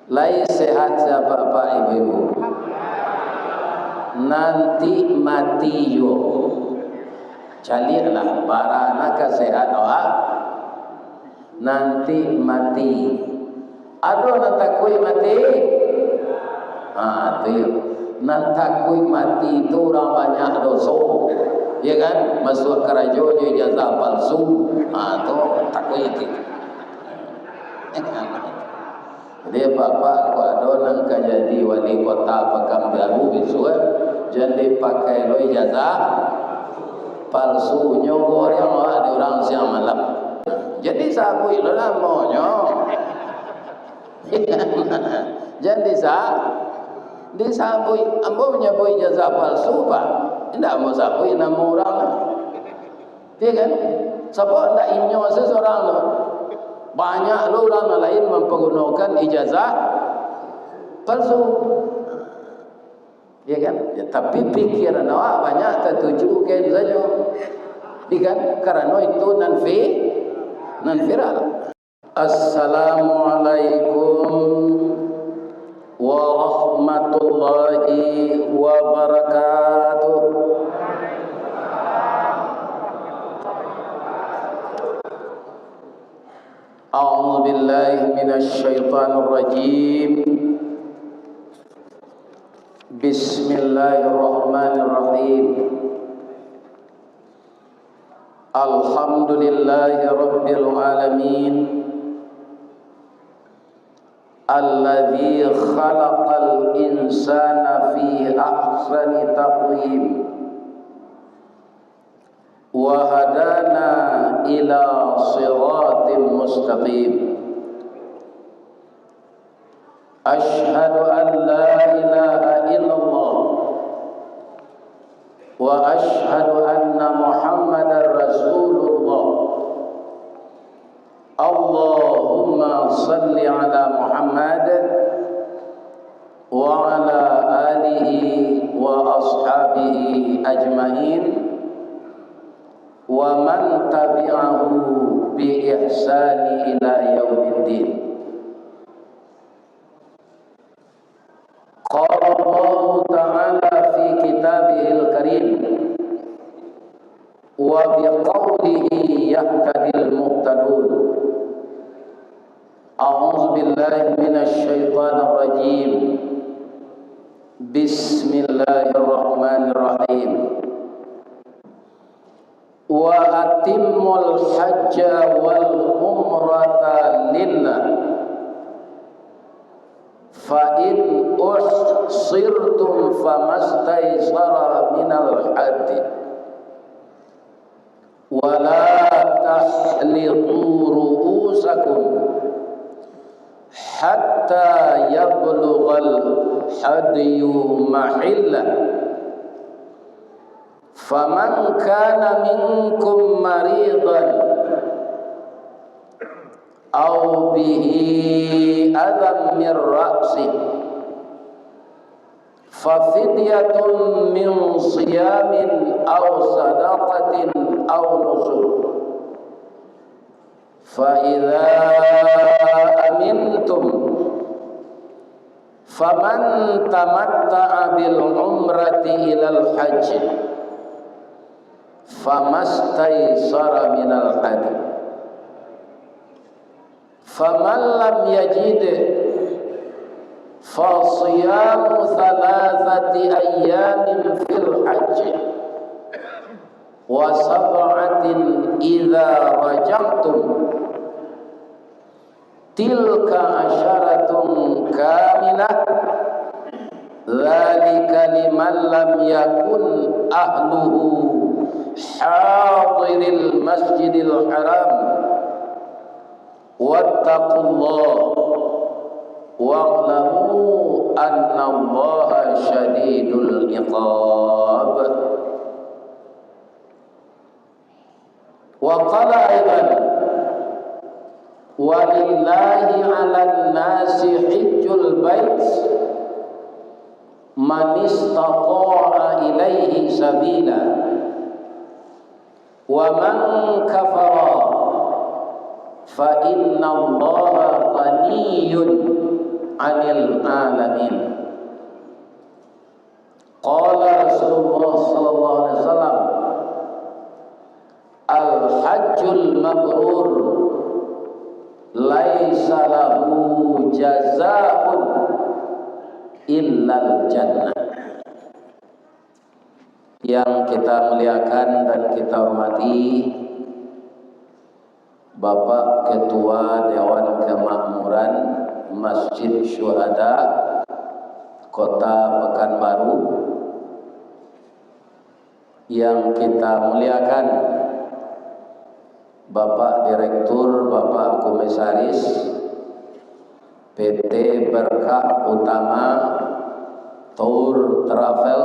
Lai sehat siapa bapak ibu-ibu? Nanti mati yo. Calilah baranaka sehat doa. Nanti mati. Ado natakui mati? Itu. Natakui mati itu orang banyak dosa. Ya kan? Masuk kerajo ijazah palsu. Itu takui itu. Dia bapak ko adonang ka jadi wali kota Pekanbaru besok jadi pakai lo ijazah palsu nyogor yang ada orang siang malam. Jadi sabui lo lah monyo. Jadi disabui ambo nyabui ijazah palsu pak. Tidak mau sabui nama orang. Dia kan? Sebab ndak inyo seseorang lo. Banyak orang lain mempergunakan ijazah palsu, ya kan? Ya, tapi pikiran awak banyak tertuju ke saja, ya kan? Karena itu non viral. Assalamualaikum warahmatullahi wabarakatuh. A'udzu billahi minasy syaithanir rajim. Bismillahirrahmanirrahim. Alhamdulillahi rabbil alamin. Alladzi khalaqal insana fi ahsani taqwim. Wa hadana ila siratim mustaqim. Ashhadu an la ilaha illallah wa ashhadu anna Muhammadar Rasulullah. Allahumma salli ala Muhammad wa ala alihi wa ashabihi ajmain wa man tabi'ahu bi ihsani ila yaumiddin. Qala Allah ta'ala fi kitabihil karim wa bi qawlihi yahtadil muhtadun. A'udzu billahi minasy syaithanir rajim. Bismillahirrahmanirrahim. Wa atimmul hajja wal umrata lillah fa in usirtum famastaysara minal hadi wa la tahliqu ru'usakum hatta yablughal hadiyu mahillah. Faman kana minkum maridan aw bihi adam min ra'si fa fidyatun min siyamin aw sadaqatin aw nusuk. Fa idza amintum faman tamatta'a bil umrati ilal hajj famastaysara minal hadi. Faman lam yajid fa siyamu thalathati ayyamin fil hajj wa sab'atin idza raja'tum tilka asyaratun kamilah. Dzalika liman lam yakun ahluhu hadiril masjidil haram. Wattaqullah wa'lamu anna Allaha syadidul iqab. Wa qala aidan walillahi 'alan nasi hajjul bait man istata'a ilaihi sabila wa man kafara fa inna Allaha ghaniyyun 'anil alamin. Qala Rasulullah sallallahu alaihi wasallam, al-hajjul mabrur laisa lahu jazaa'un illal jannah. Yang kita muliakan dan kita hormati Bapak Ketua Dewan Kemakmuran Masjid Syuhada Kota Pekanbaru, yang kita muliakan Bapak Direktur, Bapak Komisaris PT Berkah Utama Tour Travel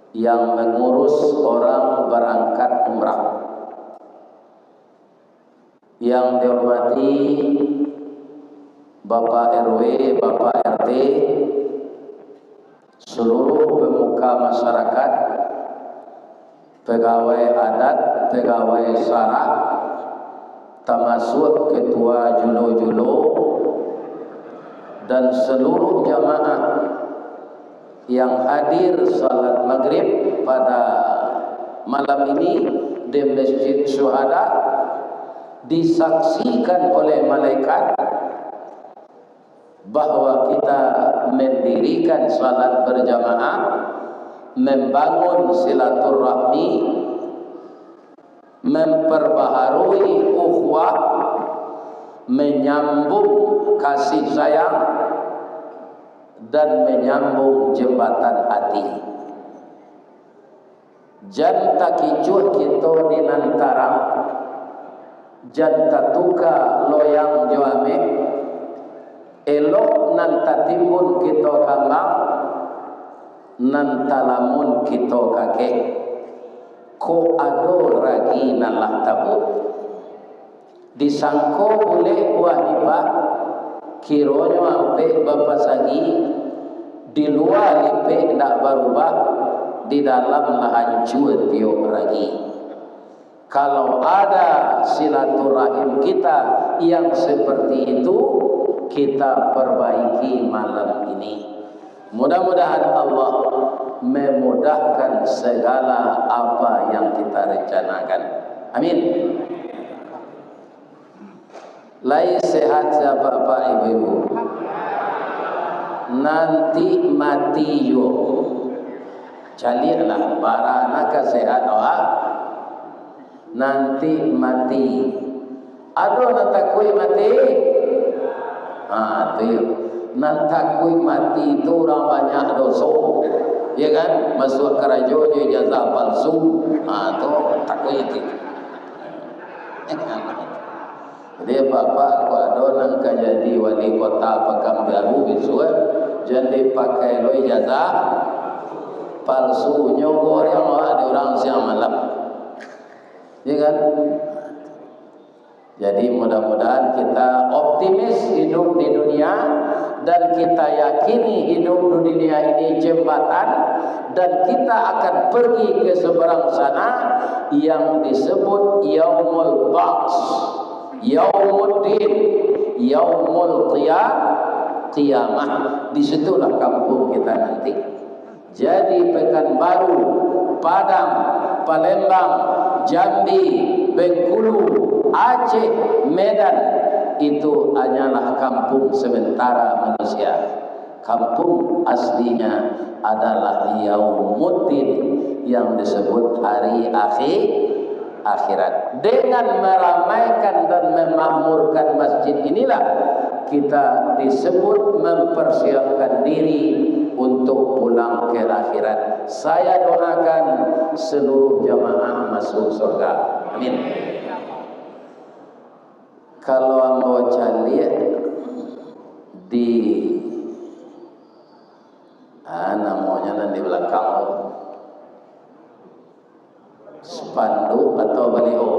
yang mengurus orang berangkat umrah, yang dihormati Bapak RW, Bapak RT, seluruh pemuka masyarakat, pegawai adat, pegawai SARA, termasuk ketua julo-julo dan seluruh jamaah yang hadir salat maghrib pada malam ini di Masjid Syuhada, disaksikan oleh malaikat bahwa kita mendirikan salat berjamaah, membangun silaturahmi, memperbaharui ukhuwah, menyambung kasih sayang, dan menyambung jembatan hati. Janta kicuh kita di nantara, janta tuka loyang joame, elok nanta timbun kita kambang, nanta lamun kita kakek, ko ado ragi nalah tabut. Disangko boleh wanita kironyo ampe bapak sagi di luar lipe ndak berubah, di dalam lah hancur tiup ragi. Kalau ada silaturahim kita yang seperti itu, kita perbaiki malam ini. Mudah-mudahan Allah memudahkan segala apa yang kita rencanakan. Amin. Lai sehat siapa Pak Ibu-ibu, nanti mati yo, calilah baranaka sehat doa, nanti mati. Aduh nantakui mati, tuh nantakui mati itu orang banyak dosa, ya kan? Masuk kerajo ijazah palsu, tuh takui itu. Jadi bapak ko adonang ka jadi wali kota Pekanbaru besok jadi pakai lo ijazah palsu nyogor yang ada orang siang malam, ya kan? Jadi mudah-mudahan kita optimis hidup di dunia, dan kita yakini hidup di dunia ini jembatan, dan kita akan pergi ke seberang sana yang disebut Yaumul Ba'ts, Yaumuddin, Yaumul Qiyamah. Disitulah kampung kita nanti. Jadi Pekanbaru, Padang, Palembang, Jambi, Bengkulu, Aceh, Medan, itu hanyalah kampung sementara manusia. Kampung aslinya adalah Yaumuddin, yang disebut hari akhirat. Dengan meramaikan dan memakmurkan masjid inilah kita disebut mempersiapkan diri untuk pulang ke akhirat. Saya doakan seluruh jamaah masuk surga. Amin. Kalau ambo caliak di namanya dan di belakang spanduk atau baliho,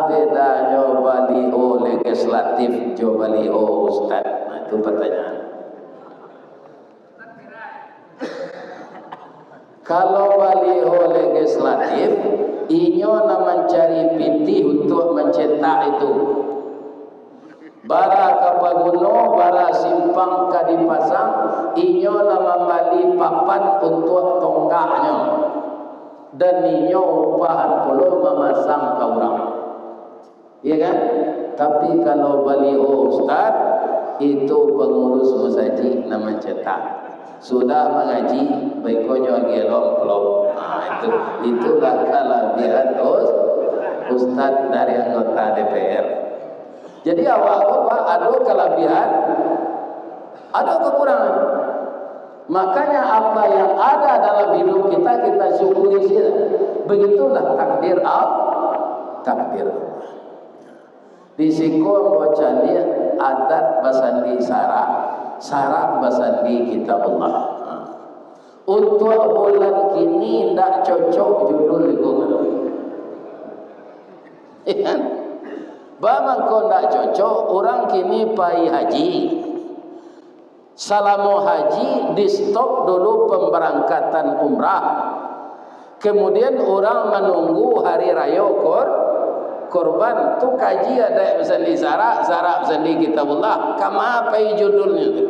bedanya baliho legislatif jo baliho ustad. Itu pertanyaan. Kalau baliho legislatif, inyo na mencari piti untuk mencetak itu. bara kapaguno bara simpang kadipasang inyo na membali papan untuk tonggaknya dan inyo upahan puluh memasang ke orang, iya kan? Tapi kalau baliho ustaz itu pengurus masjid nama cetak sudah mengaji baiknya gelong pelong. Nah, itulah kelebihan ustaz dari anggota DPR. Jadi awak apa ada kelebihan, ada kekurangan. Makanya apa yang ada dalam hidup kita kita syukuri saja. Begitulah takdir takdir. Di siko bocah dia adat basandi syarat basandi kitabullah. Untuk bulan kini tidak cocok judul lingkungan. Iya. Bang kau tidak cocok, orang kini pai haji. Selama haji di stop dulu pemberangkatan umrah. Kemudian orang menunggu hari raya korban. Tu kaji ada bersandi syarat bersandi kitabullah. Kama pai judulnya tu.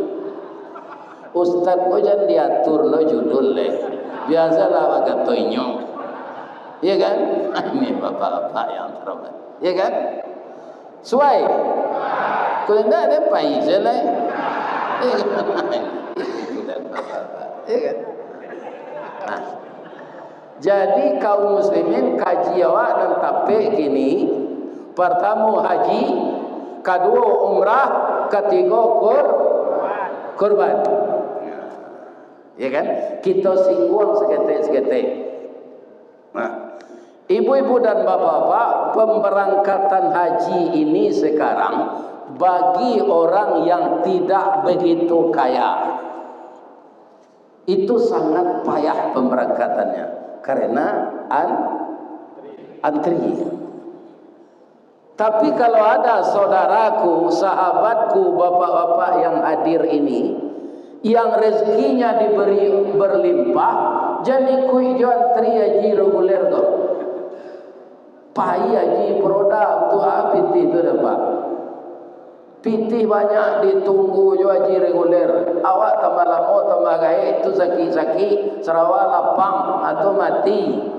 Ustaz kau jangan diatur lo judul le. Biasalah agak toinyong. Iya kan? Ini bapak-bapak yang terhormat. Iya kan? Suai. Kalau tidak ada pai selai. Iya kan? Nah, jadi kaum muslimin kaji awak dan tapik gini. Pertama haji, kedua umrah, ketiga korban. Ya kan? Kita singgung seketik-seketik. Nah, ibu-ibu dan bapak-bapak, pemberangkatan haji ini sekarang bagi orang yang tidak begitu kaya itu sangat payah pemberangkatannya karena antri. Tapi kalau ada saudaraku, sahabatku, bapak-bapak yang hadir ini yang rezekinya diberi berlimpah, jadi kui jo antri haji reguler go. Pai haji produk tu piti tu dapat. Piti banyak ditunggu jo haji reguler. Awak tambah lama tambah gaya itu sakit-sakit, Sarawak lapang atau mati.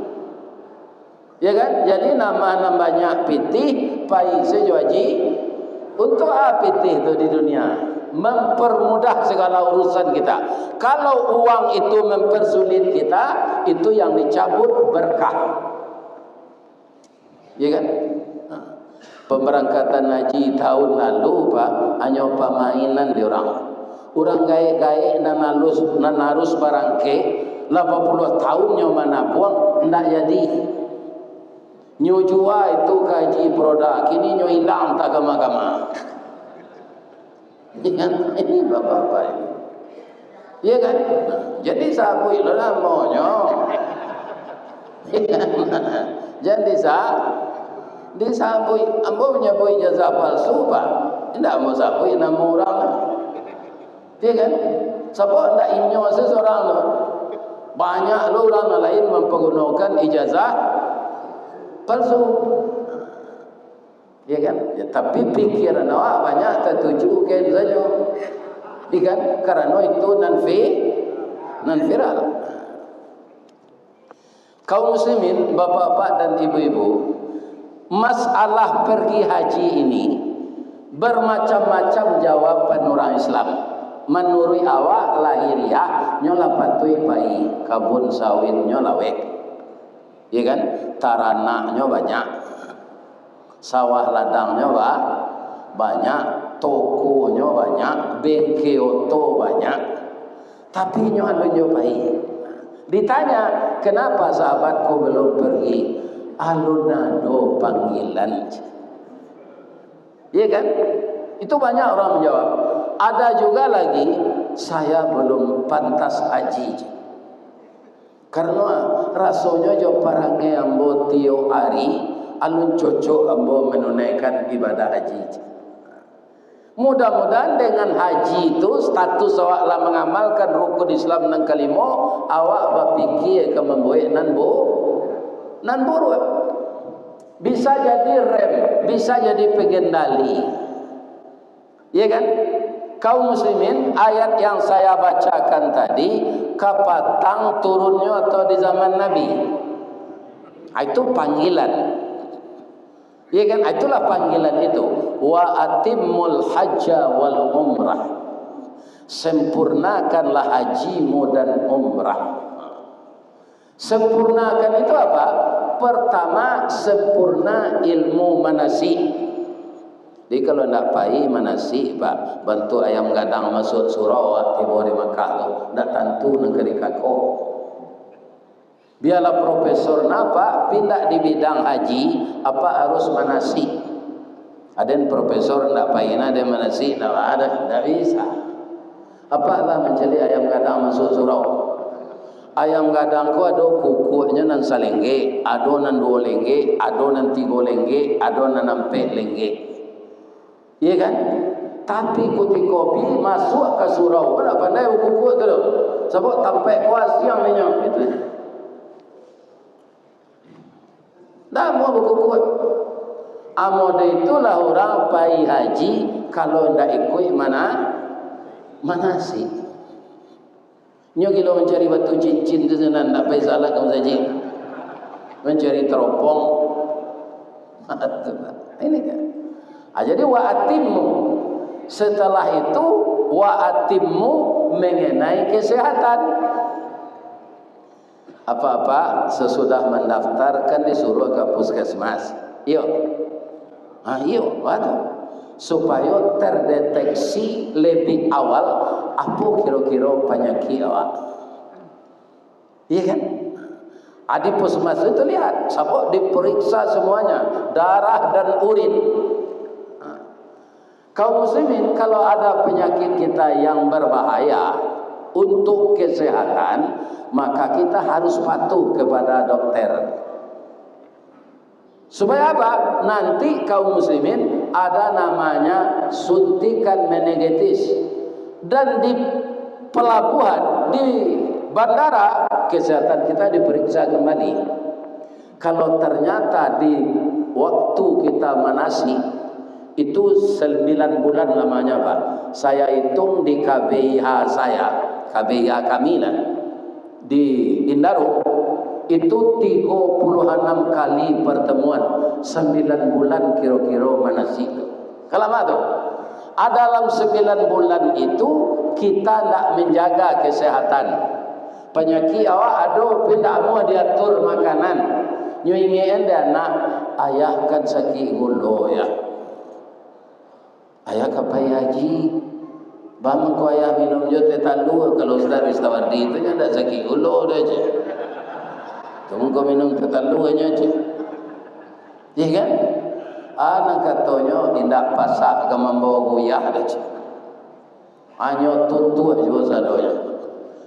Ya kan? Jadi nama banyak piti, pai sejo haji untuk piti itu di dunia. Mempermudah segala urusan kita. Kalau uang itu mempersulit kita, itu yang dicabut berkah. Ya kan? Pemberangkatan haji tahun lalu Pak, hanya pemainan di orang. Orang gaya-gaya nanarus barangke 80 tahunnya mana buang ndak jadi. Nyo jua itu gaji produk, kini nyo hilang tak kama-kama. Ini bapak-bapak ini. Iya kan? Jadi sabui lo namanya. Jangan disabui. Ambo menyabui jasa palsu Pak. Tidak mau sabui nama orang. Iya kan? Sebab tidak inyo seseorang lo. Banyak lo orang lain mempergunakan ijazah palsu. Ya kan? Ya, tapi pikiran awak banyak tertuju ke saja. Ya kan? Karena itu non viral. Kaum muslimin, bapak-bapak dan ibu-ibu, masalah pergi haji ini bermacam-macam jawaban orang Islam. Menurut awak lahiriah nyola patui pai kabun sawit nyola wek. Ya kan? Taranaknya banyak. Sawah ladangnya banyak, tokonya banyak, bengkeoto banyak. Tapi nyo anu nyobai. Ditanya, kenapa sahabatku belum pergi? Alunado panggilan. Iya kan? Itu banyak orang menjawab. Ada juga lagi, saya belum pantas haji. Karena rasanya jo parange ambo tio ari alun cocok ambo menunaikan ibadah haji. Mudah-mudahan dengan haji itu status awak lah mengamalkan rukun Islam nang kalimo, awak berpikir ke membuat nan buruk. Bisa jadi rem, bisa jadi pengendali. Iya kan? Kaum muslimin, ayat yang saya bacakan tadi kapatang turunnya atau di zaman Nabi. Itu panggilan. Iya kan? Itulah panggilan itu. Wa atimmul hajja wal umrah. Sempurnakanlah hajimu dan umrah. Sempurnakan itu apa? Pertama, sempurna ilmu manasik. Jadi kalau nak pai manasik pak, bantu ayam gadang masuk surau tiba di Makkah tu, nak tentu negeri kako. Biarlah profesor napa pindah di bidang haji, apa harus manasik. Ada profesor nak pai na ada manasik, nak ada, tak bisa. Apalah menjadi ayam gadang masuk surau. Ayam gadang ko ada kukunya nan salengge, ada nan dua lengge, ada nan tiga lengge, ada nan empat lengge. Iya kan? Tapi kuti kopi masuk ke surau, mana pandai kuku tu loh. Sebab sampai kuas siang ni nyok itu. Dah mau kuku. Amode itulah orang pai haji kalau ndak ikut manasik. Nyo kilo mencari batu cincin tu sana ndak pai salah kamu saja. Mencari teropong. Ini kan. Jadi wa atimmu, setelah itu wa atimmu mengenai kesehatan. Apa-apa sesudah mendaftarkan disuruh ke puskesmas. Yuk. Yuk, waduh. Supaya terdeteksi lebih awal apa kira-kira penyakit awak. Iya kan? Di puskesmas itu lihat, sabuk diperiksa semuanya, darah dan urin. Kaum muslimin, kalau ada penyakit kita yang berbahaya untuk kesehatan, maka kita harus patuh kepada dokter. Supaya apa? Nanti kaum muslimin ada namanya suntikan meningitis. Dan di pelabuhan, di bandara, kesehatan kita diperiksa kembali. Kalau ternyata di waktu kita manasik, itu 9 bulan lamanya Pak. Saya hitung di KBIH saya, KBIH kami lah, di Indarung, itu 36 kali pertemuan, 9 bulan kira-kira manasik. Kalau apa tu? Dalam 9 bulan itu kita nak menjaga kesehatan. Penyakit awak ada pindah mau diatur makanan. Nyuingin dia nak ayah kan sakit gula ya. Ayah kapai haji, bangun ko ayah minum jote talu kalau sudah istawardi itu kan tak sakit gula dah je. Tunggu ko minum talu aja je. Iya kan? Anak katanya tindak pasak ke membawa guyah dah je. Hanya tutup juga sadonya.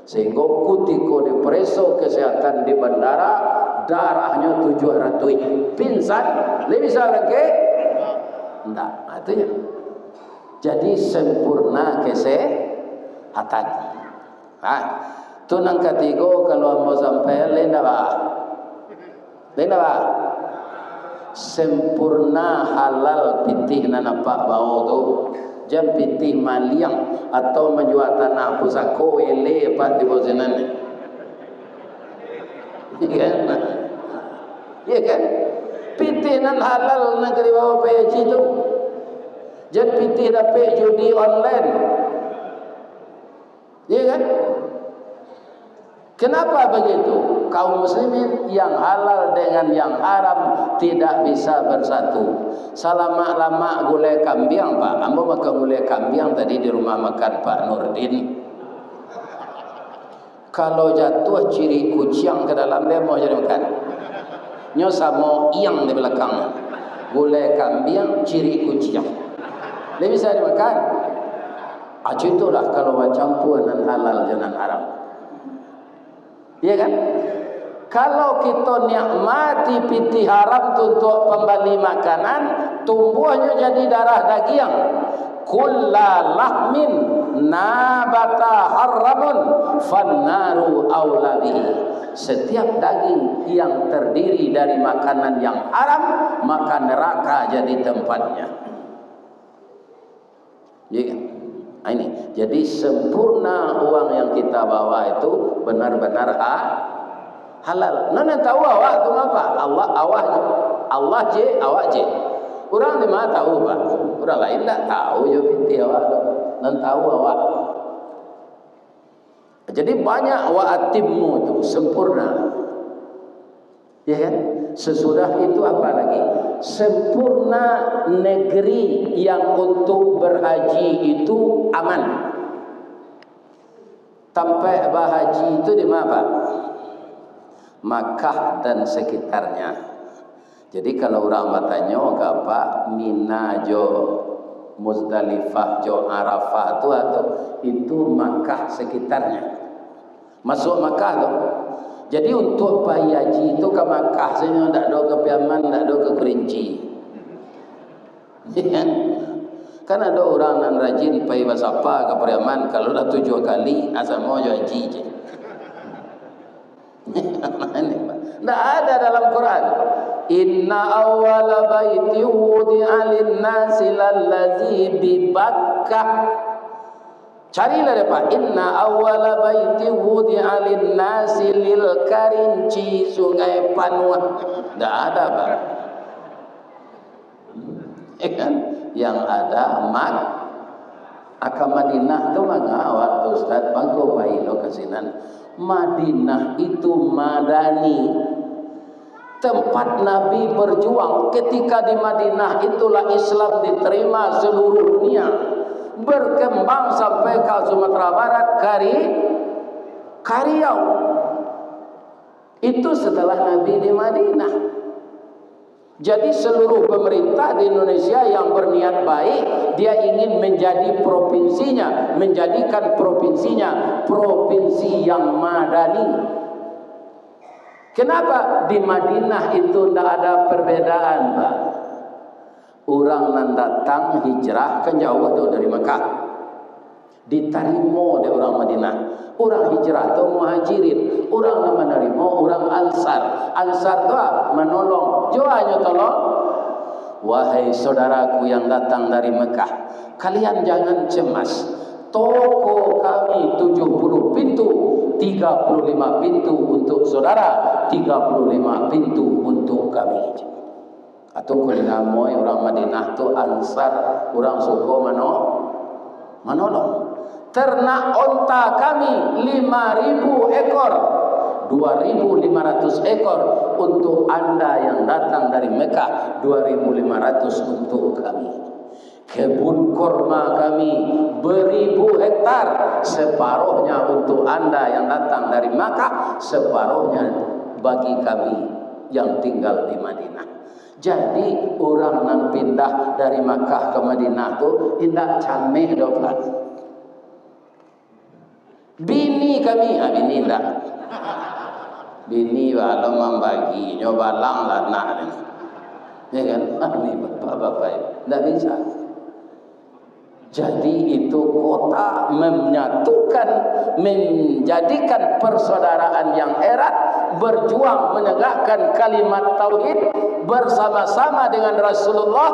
Sehingga kutiko diperiksa kesehatan di bandara, darahnya 700. Pingsan, lebih salah ke? Enggak, artinya. Jadi sempurna kesehatan. Tu nang ketiga kalau mau sampai lenda bah. Sempurna halal pitih na nampak bau tu. Jam pitih maliang atau menjual tanah pusako ele apa di bosenan. Iya kan? Pitih nan halal negeri bawah PJ tu. Jangan pitih dapat judi online. Iya kan? Kenapa begitu? Kaum muslimin yang halal dengan yang haram tidak bisa bersatu. Selama-lama gulai kambing Pak, ambo makan gulai kambing tadi di rumah makan Pak Nurdin. Kalau jatuh ciri kucing ke dalam dia mau jadi makan. Nyo sama iang di belakang. Gulai kambing ciri kucing. Dia bisa dimakan. Itulah kalau campur dengan halal dengan haram. Iya kan? Kalau kita nikmati piti haram untuk pembali makanan, tumbuhnya jadi darah daging. Kulla lahmin nabata haramun fannaru aula bihi. Setiap daging yang terdiri dari makanan yang haram, maka neraka jadi tempatnya. Ya, ini. Jadi sempurna uang yang kita bawa itu benar-benar halal. Nona tahu awak tu apa? Allah je, awak je. Orang di mana tahu pak? Orang lain tak tahu je binti awak tu. Non tahu awak. Jadi banyak wa atimmu itu sempurna. Ya kan? Sesudah itu apa lagi? Sempurna negeri yang untuk berhaji itu aman. Tempat berhaji itu di mana Pak? Makkah dan sekitarnya. Jadi kalau orang bertanya ke apa? Mina jo Muzdalifah jo Arafah itu Makkah sekitarnya. Masuk Makkah tu. Jadi untuk pergi haji itu ke Makkah saja, tak ada ke Piaman, tak ada ke Kerinci. Kan ada orang yang rajin pergi Basapa ke Piaman, kalau dah 7 kali asal mau haji je. Tak ada dalam Quran. Inna awwala baiti wudi'a lin-nasi lallazi bi Bakkah. Carilah depan. Inna awwala baiti wudi'a lin-nasi lil Karinci, Sungai Panuah. Tak ada Pak. Kan? Yang ada Madinah tu mana waktu Ustaz bangko bayi lo kasinan. Madinah itu madani. Tempat Nabi berjuang. Ketika di Madinah itulah Islam diterima seluruh dunia. Berkembang sampai ke Sumatera Barat, Riau. Itu setelah Nabi di Madinah. Jadi seluruh pemerintah di Indonesia yang berniat baik, dia ingin menjadi provinsinya, menjadikan provinsinya provinsi yang madani. Kenapa di Madinah itu tidak ada perbedaan Pak? Orang yang datang hijrah kan jauh tu dari Mekah, diterima oleh orang Madinah. Orang hijrah tu muhajirin, orang yang menerima orang ansar. Ansar tu menolong, jualnya tolong. Wahai saudaraku yang datang dari Mekah, kalian jangan cemas. Toko kami 70 pintu, 35 pintu untuk saudara, 35 pintu untuk kami. Atau kulina moy orang Madinah tu ansar, orang suku menolong. Ternak onta kami 5.000 ekor, 2.500 ekor untuk anda yang datang dari Mekah, 2.500 untuk kami. Kebun kurma kami beribu hektar, separuhnya untuk anda yang datang dari Mekah, separuhnya bagi kami yang tinggal di Madinah. Jadi orang yang pindah dari Makkah ke Madinah tu tidak cameh dopat. Bini kami, bini tak. Bini walau membagi, nyoba lang lah nak ni. Ya kan? Ni bapak-bapak tidak bisa. Jadi itu kota menyatukan, menjadikan persaudaraan yang erat, berjuang menegakkan kalimat tauhid bersama-sama dengan Rasulullah.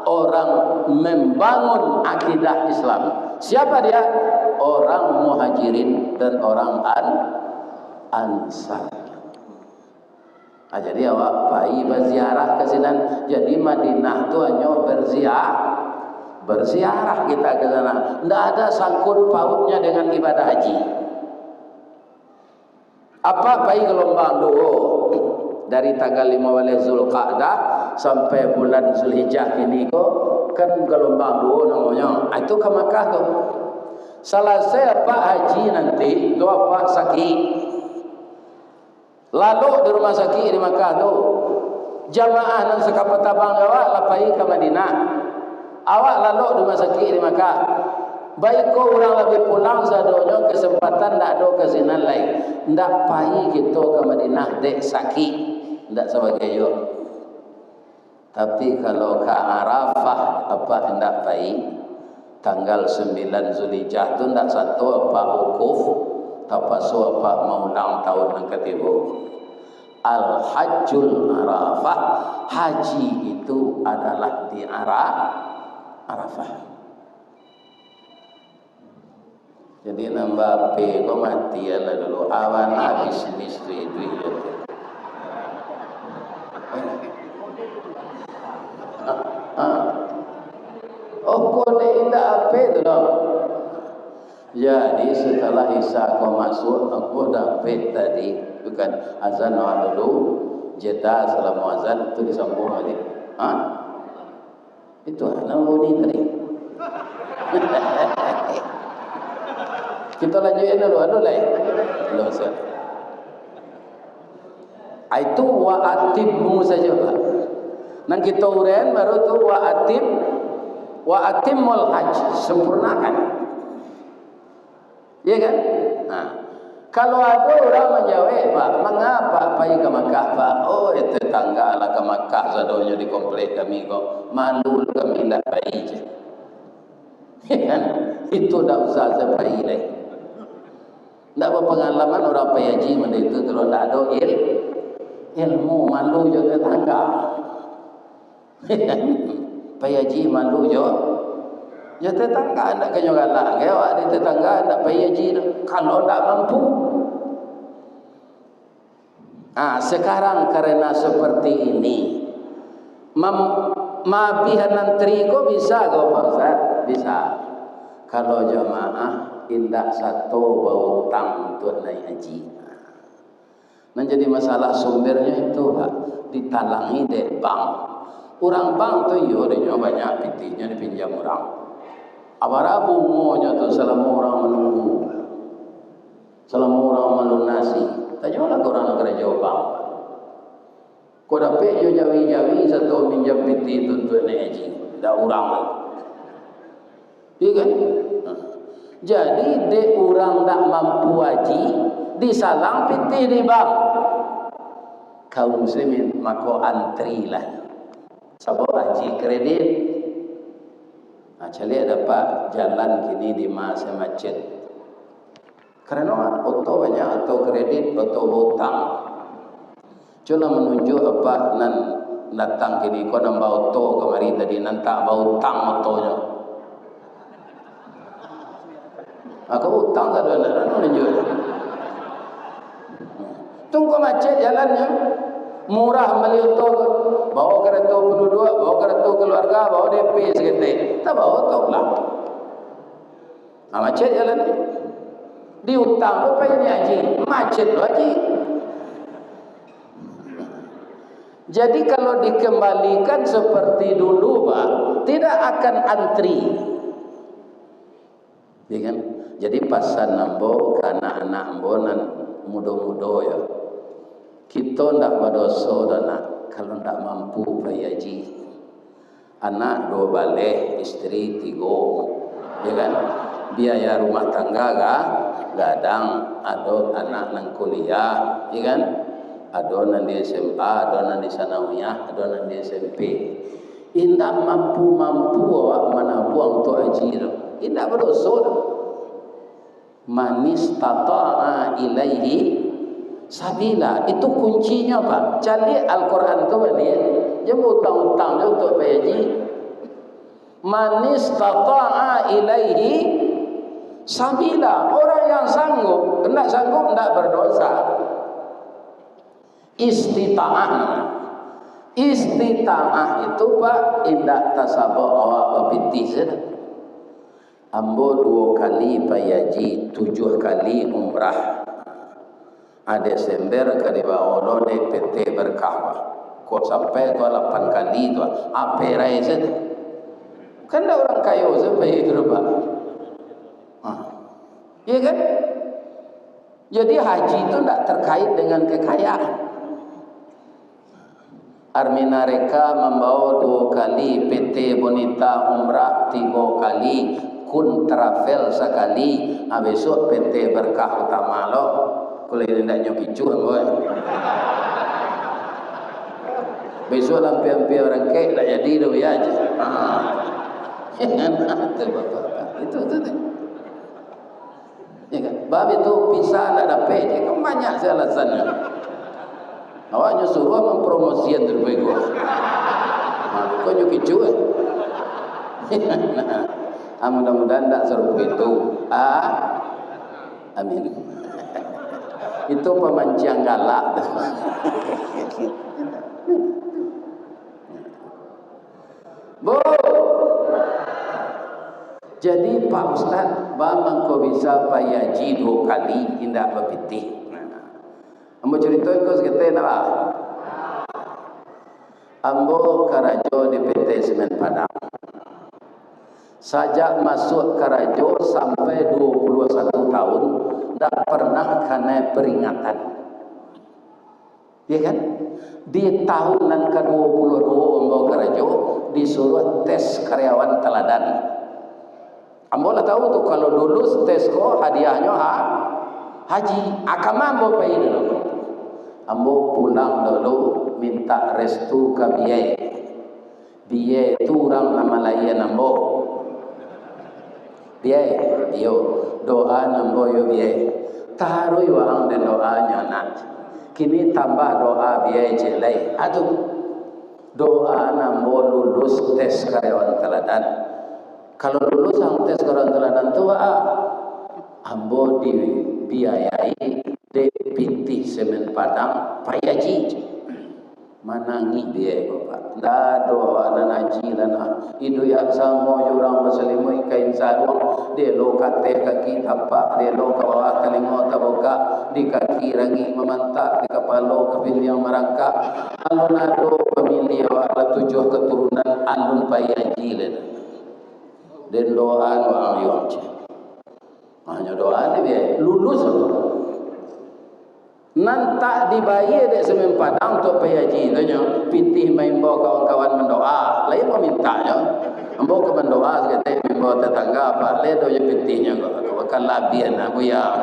Orang membangun akidah Islam. Siapa dia? Orang muhajirin dan orang ansar. Jadi awak pai berziarah ke sini. Jadi Madinah tu hanya berziarah kita ke sana. Tidak ada sangkut pautnya dengan ibadah haji. Apa pai gelombang dulu dari tanggal 15 Zulqa'dah sampai bulan Zulhijjah ini kan gelombang dulu namanya. Itu ke Makkah tu. Selesai apa haji nanti tu apa sakit. Lalu di rumah sakit di Makkah tu jamaah dan sekapatabang awak lapai ke Madinah. Awak lalu di rumah sakit di Makkah. Baik kau orang lebih pulang sadonya kesempatan tak ada kesinan lain. Ndak pai kita ke Madinah dek sakit, ndak sebagai yo. Tapi kalau ke Arafah apa ndak pai tanggal 9 Zulhijjah tu ndak satu apa wukuf, apa so apa maulang tahun yang ketiga. Al-Hajjul Arafah, haji itu adalah di Arafah. Jadi nambah P kau mati lah dulu. Awan habis listrik duit. Oh kode indah apa itu dong? Jadi setelah Isa kau masuk, aku dapat tadi bukan azan dulu, jeda selama azan itu disambung lagi. Itu anak bunyi tadi. Kita lanjutin dulu, belum siap. Itu wa atimmu saja Pak. Nang kita uren baru tu wa atimul hajj, sempurnakan. Iya kan? Nah, kalau ada orang menjawab Pak, mengapa pergi ke Makkah Pak? Oh itu tetangga lah ke Makkah, sadonya di komplek kami kok malu kami tidak pergi je. Kan? Itu tak usah saya pergi lagi. Tidak berpengalaman orang pergi haji benda itu terus tidak ada ilmu, malu je tetangga. Pergi haji malu je. Ya tetangga tidak kena galak. Ya ada tetangga tidak pergi haji kalau tidak mampu. Sekarang karena seperti ini, mabihan triko bisa kau Pak Ustaz? Bisa. Kalau jamaah indah satu bau tang untuk naik haji. Menjadi masalah sumbernya itu Pak, ditalangi dek bank. Orang bank tu yo dia banyak pitihnya dipinjam orang. Abara bungonya tu selama orang menunggu, selama orang melunasi. Tanya lah orang kerja bank. Kau dapat yo jawi-jawi satu minjam pitih tu untuk naik haji. Dah orang. Iya kan? Jadi dek orang tak mampu haji disalang pitih di bank. Kaum muslimin maka antri lah. Sebab haji kredit. Cari dapat jalan kini di masa macet. Karena auto banyak, auto kredit, auto hutang. Cuma menunjuk apa nan datang kini kau nambah auto kemari tadi nan tak bau hutang autonya. Aku hutang tak ada menunjuk. Tunggu macet jalannya. Murah beli auto, bawa kereta penduduk, bawa kereta keluarga, bawa DP seketik. Tak bawa auto pula. Macet jalan ni. Di hutang lupa ini haji, macet lu haji. Jadi kalau dikembalikan seperti dulu Pak, tidak akan antri. Ya kan? Jadi pasan nambo ke anak-anak ambonan muda-muda ya. Kita tidak berdosa dan kalau tidak mampu pergi haji. Anak 2 balik, istri 3, ya kan? Biaya rumah tangga gadang, ada anak nang kuliah, ya kan? Ada nang di SMA, ada nang di sanawiyah, ada nang di SMP. Tidak mampu awak mana buang untuk haji tu. Tidak berdosa. Manis tata'a ilaihi sabila, itu kuncinya Pak. Cari Al-Quran tu balik. Dia utang-utang dia untuk bayar haji. Manis tata'a ilaihi sabila, orang yang sanggup, hendak sanggup hendak berdosa. Istita'ah. Istita'ah itu Pak, indak tasabuk awak berpitih saja. Ambo 2 kali bayar haji, 7 kali umrah. Desember kali bawa DPT berkah. Kok sampai tu 8 kali tu apa rai saja. Kan ada orang kaya sampai itu Pak. Iya kan? Jadi haji itu tidak terkait dengan kekayaan. Armina Reka membawa 2 kali, PT Bonita umrah 3 kali, Kun Travel sekali, besok PT Berkah Utama lo. Kalau ini tidak nyokicu boy. Besok lampi-lampi orang kek tak jadi dah ya aja. Itu. Ya kan? Bab itu pisah tak dapat je kan banyak saya alasannya. Awaknya suruh mempromosikan terbaik gua. Kau nyokicu mudah-mudahan tak serupa itu. Amin. Itu pemancing galak. Bu, jadi Pak Ustaz, bang kau bisa payaji 2 kali indah berpitih. Ambo cerita kau sekitar nak. Ambo karajo di PT Semen Padang. Sajak masuk karajo sampai 21 tahun tak pernah kena peringatan. Ya kan? Di tahunan ke-22 Ambo karajo disuruh tes karyawan teladan. Ambo lah tahu tuh kalau lulus tes ko hadiahnya haji. Akama ambo pergi dulu. Ambo pulang dulu minta restu ke biaya. Biaya itu orang nama lain ambo. Biaya, yo doa nambo yo biaya. Taruh orang dan doanya nak. Kini tambah doa biaya jelai. Aduh, doa nambo lulus tes karyawan teladan. Kalau lulus ang tes karyawan teladan tu ambo dibiayai deputi Semen Padang payaji. Manangi dia bapak. Dah doa dan haji dan itu yang sama orang berselimut kain sarung. Dia lo kate kaki tapak, dia lo ke bawah telinga terbuka, di kaki rangi memantak, di kepala keping yang merangkak. Alun ado pemilih awak 7 keturunan alun payaji dan. Dan doa orang yang hanya doa dia lulus. Nantak dibayar dek Semen Padang untuk payaji tu nya pitih main bawa kawan-kawan mendoa lain mau mintanya ambo ke mendoa sekete membawa tetangga apa le do je pitihnya kok bakal labian aku ya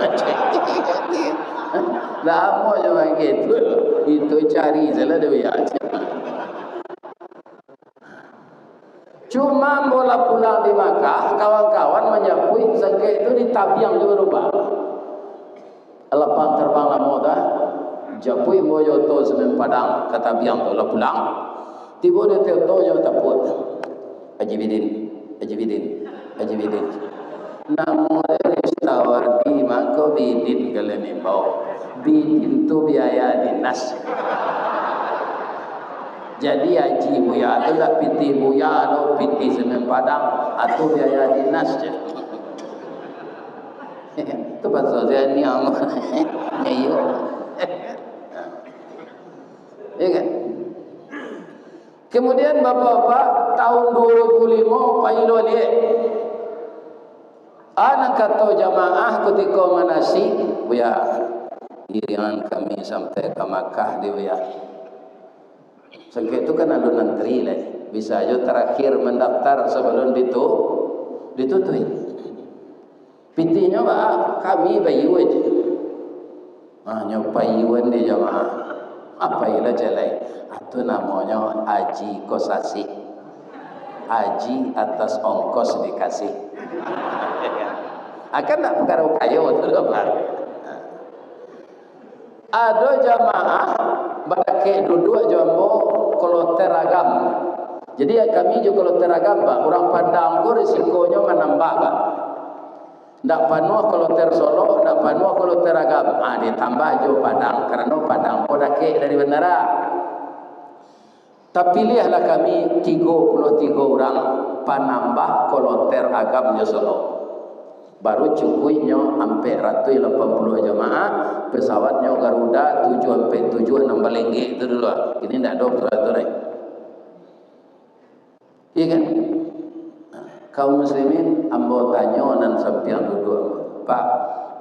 lah mau je gitu itu cari salah dia ya cuma bola pulang di Makkah kawan-kawan menyapui sengke itu di Tabiang juga rubah. Lapang terbang lama dah, japui mojo to Semen Padang kata biang tu lah pulang. Tiba dia terto je taput. Haji Bidin. Namo restawar di mangko Bidin kalau nimbau. Bidin tu biaya dinas. Jadi haji buya tu tak piti buya atau piti Semen Padang atau biaya dinas je. Itu pasal saya ni am. Ayo. Ya kan? Kemudian bapak-bapak tahun 2005 pailo dia. Anak kata jamaah ketika manasik, buya iringan kami sampai ke Makkah dia buya. Sengke itu kan ada nantri lah. Bisa aja terakhir mendaftar sebelum ditutui. Pintinya kami bayu aja. Nyopayuan di jamaah. Apa ilah jelai? Itu namanya haji kosasi. Haji atas ongkos dikasih. Akan tak perkara kayu tu apa? Ada jamaah badake duduk jambo kalau teragam. Jadi kami juga kalau teragam orang Padang ko risikonya menambah ndak panuh kalau tersolo, ndak panuh kalau teragam. Ditambah jo Padang karena Padang podake dari bandara. Tapi lihatlah kami 33 orang panambah kalau teragam jo solo. Baru cukupnya sampai 180 jemaah, pesawatnya Garuda 7 sampai 7 6 Balengge itu dulu. Ini ndak ada peraturan lain. Iya kan? Kaum muslimin ambo tanya nan sampean duduk Pak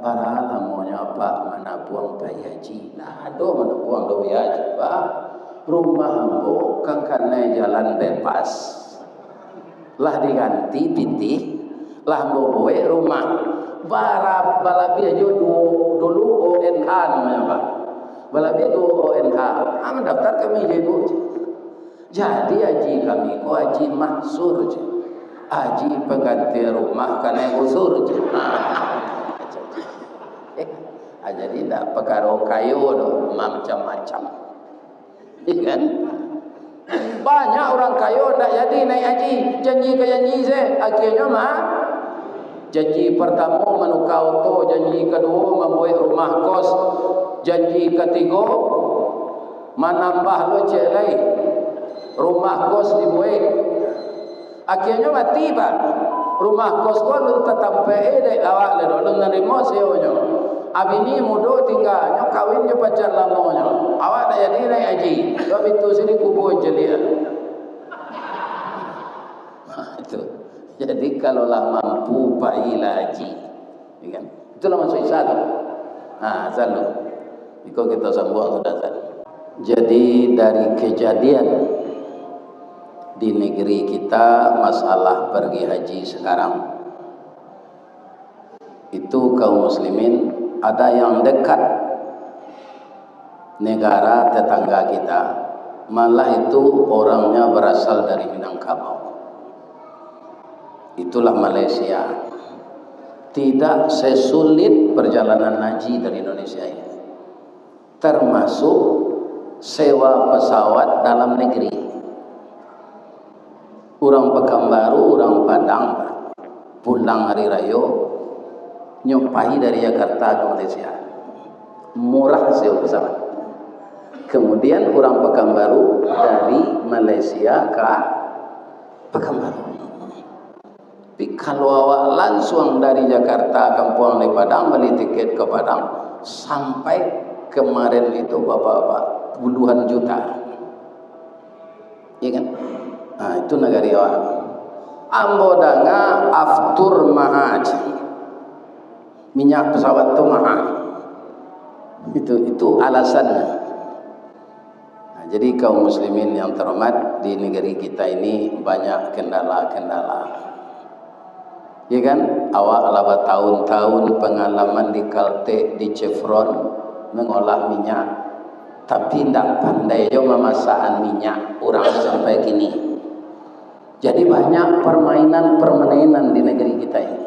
baraha lamonnya Pak mana buang payaji nah ada mana buang do payaji Pak rumah ambo kang kana jalan bebas lah diganti pitih lah ambo boe rumah barab balabi aja dulu ONH namanya Pak balabi dulu ONH daftar kami je Bu jadi haji kami ko haji mahsur je haji pengganti rumah karena gusur je. Jadi tidak perkara kayu doh macam-macam. Ikan banyak orang kayu tak jadi naik haji janji ke janji saya akhirnya Janji pertama menukau to, janji kedua membuat rumah kos, janji ketiga menambah lo cek lain rumah kos dibuat. Akhirnya mati pak. Rumah kos ko lu tetap dek awak le lu nerima seonyo. Abini mudo tinggalnya kawin je pacar lamonyo. Awak dah jadi naik haji. Sebab itu sini kubur je dia. Itu. Jadi kalaulah mampu baiklah haji. Ya kan? Itulah maksud satu. Selalu. Jika kita sambung sudah satu. Jadi dari kejadian di negeri kita masalah pergi haji sekarang itu kaum muslimin ada yang dekat negara tetangga kita, malah itu orangnya berasal dari Minangkabau, itulah Malaysia. Tidak sesulit perjalanan haji dari Indonesia ini, termasuk sewa pesawat dalam negeri. Orang Pekanbaru, orang Padang pulang hari raya nyopai dari Jakarta ke Malaysia, murah sewa pesawat. Kemudian orang Pekanbaru dari Malaysia ke Pekanbaru. Tapi kalau awak langsung dari Jakarta kampung di Padang beli tiket ke Padang, sampai kemarin itu bapak-bapak puluhan juta, iya kan? Itu negari awak. Ambo danga aftur mahaj, minyak pesawat tu mahal. Itu alasannya. Jadi kaum muslimin yang terhormat, di negeri kita ini banyak kendala-kendala. Ya kan? Awak laba tahun-tahun pengalaman di Caltech, di Chevron mengolah minyak, tapi tidak pandai jo memasaan minyak orang sampai kini. Jadi banyak permainan di negeri kita ini.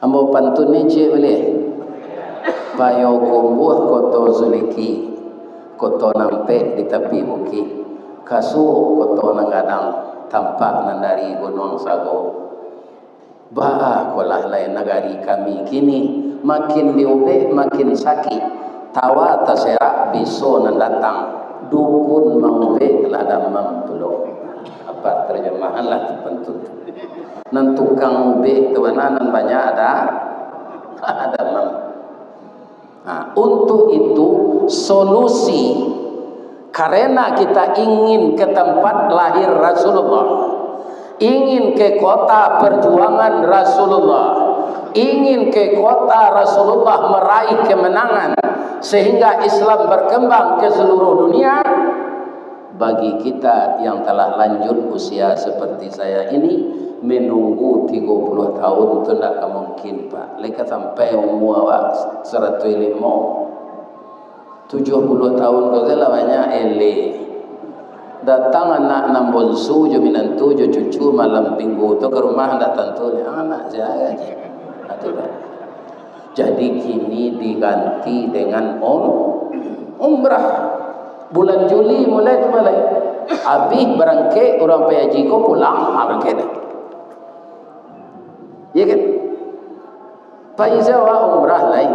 Ambo pantun ni cik boleh. Payo kumbuh koto zuliki, koto nampe di tepi bukit, kasu koto nangadang tampak nandari gunung sago. Kolah lain negari kami kini makin diube makin sakit. Tawa terserak biso nandatang, dukun maube ladam mampulong. Apa terjemahan lah terpentut. Nan tukang ube tuanan banyak ada mam. Untuk itu solusi, karena kita ingin ke tempat lahir Rasulullah, ingin ke kota perjuangan Rasulullah, ingin ke kota Rasulullah meraih kemenangan sehingga Islam berkembang ke seluruh dunia. Bagi kita yang telah lanjut usia seperti saya ini, menunggu 30 tahun itu tidak mungkin pak. Leka sampai umur awak 105 70 tahun kau banyak ele. Datang anak enam bonsu jo minantu jo cucu malam minggu tu ke rumah hendak tentu anak saya. Jadi kini diganti dengan umrah. Bulan Juli mulai. Habis berangkat orang PAJ ko pulang berangkat dah. Ya kan? Paisa wa umrah lain.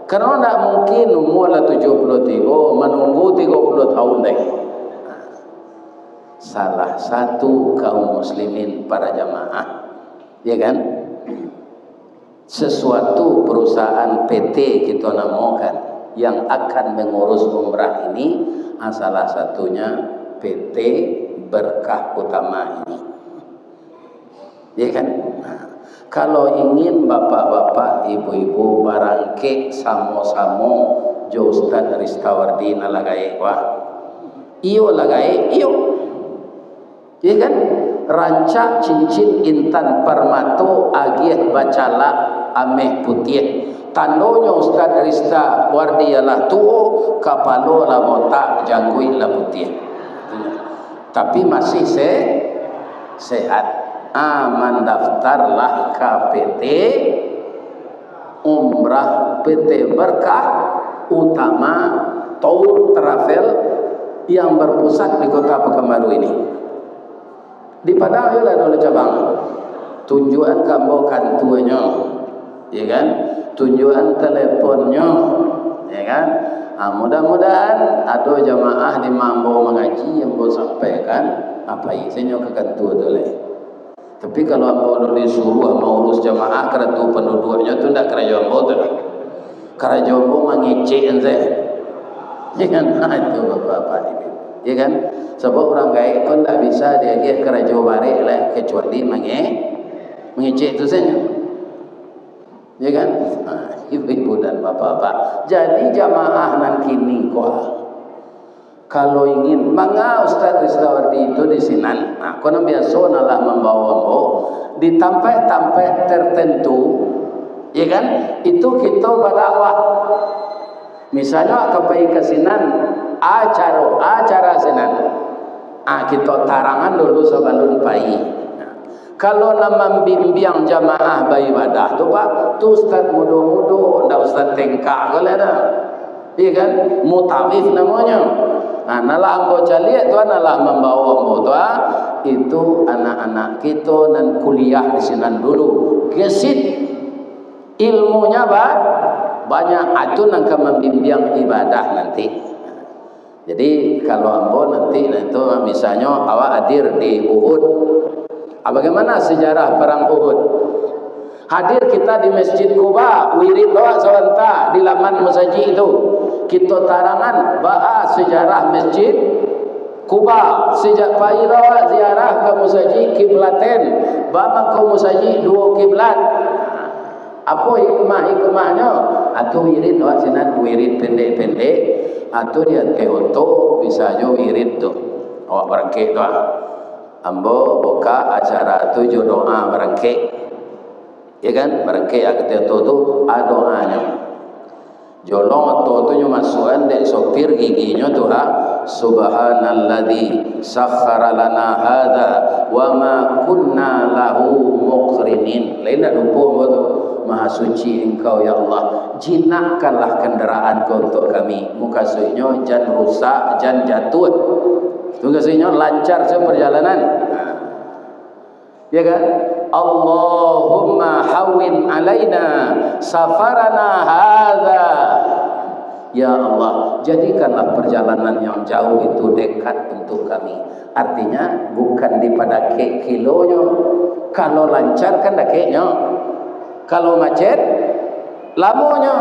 Karena tidak mungkin umur 73 menunggu 30 tahun lagi. Salah satu kaum muslimin para jamaah, ya kan? Sesuatu perusahaan PT kita namakan yang akan mengurus umrah ini, salah satunya PT Berkah Utama ini, ya kan? Kalau ingin bapak-bapak, ibu-ibu barangke samo-samo jo Ustaz Ristawardin lagae wah iyo lagae iyo, ya kan? Rancak cincin intan permato agih bacala ameh putih, tandonyo Ustaz Ristawardin ialah tuo kapalo la botak janggui la putih, tapi masih sehat. Mendaftarlah KPT Umrah PT Berkah Utama Tour Travel yang berpusat di kota Pekanbaru ini. Di Padang ada cabang. tunjukan kambo kantunya, ya kan, tunjukan teleponnya, ya kan. Mudah-mudahan ada jamaah di mambo mengaji yang boleh sampaikan apa isinya ke kantu tu leh. Tapi kalau ambo disuruh mau urus jamaah kerana penduduknya tu ndak kerja ambo tu. Kerja ambo mengecek ente. Ya kan, itu bapak-bapak ini. Ya kan, sebab orang gaib pun tak bisa dia kerja balik lah kecuali mengecek tu saja. Ya kan, ibu-ibu dan bapak-bapak. Jadi jamaah nan kini kalau ingin manga Ustaz Rizdawardi itu di sinan. Nah, kono biasa nalah membawa di tempat-tempat tertentu. Ya kan, itu kita berdakwah. Misalnya kepai kesinan acara sinan. Kita tarangan dulu sebelum pai. Kalau nama bimbing jamaah beribadah tu Pak, tu ustaz mudo-mudo, ndak ustaz tengkak kala dah. Iya kan? Mutawif namanya. Nalah ambo caliak tu nalah membawa ambo tu itu anak-anak kita dan kuliah di sinan dulu. Gesit ilmunya banyak itu nangka membimbing ibadah nanti. Jadi kalau ambo nanti itu misalnya awak hadir di Uhud. Bagaimana sejarah perang Uhud? Hadir kita di Masjid Quba, wirid doa sebentar di laman masjid itu. Kita tarangan bahas sejarah Masjid Quba. Sejak pai doa ziarah ke Masjid Kiblaten, bama ke Masjid dua kiblat. Apa hikmahnya? Atau wirid doa sinan wirid pendek-pendek, atau dia keoto bisa jo wirid tu. Awak berangkat doa. Ambo buka acara tujuh doa berangkat, ya kan, berangkat ketika tu doanya. Jolong tu masukan dek sopir giginya tu Subhanalladzi sakhara lana hadza wa ma kunna lahu muqrinin. Lain tak lupa tu. Maha suci engkau ya Allah, jinakkanlah kenderaan kau untuk kami. Muka suinya jangan rusak, jangan jatuh. Tugasnya lancar seperjalanan. Ya kan? Allahumma hawin alaina safarana hadza. Ya Allah, jadikanlah perjalanan yang jauh itu dekat untuk kami. Artinya bukan pada kilonya. Kalau lancar kan dakeknya. Kalau macet lamonya.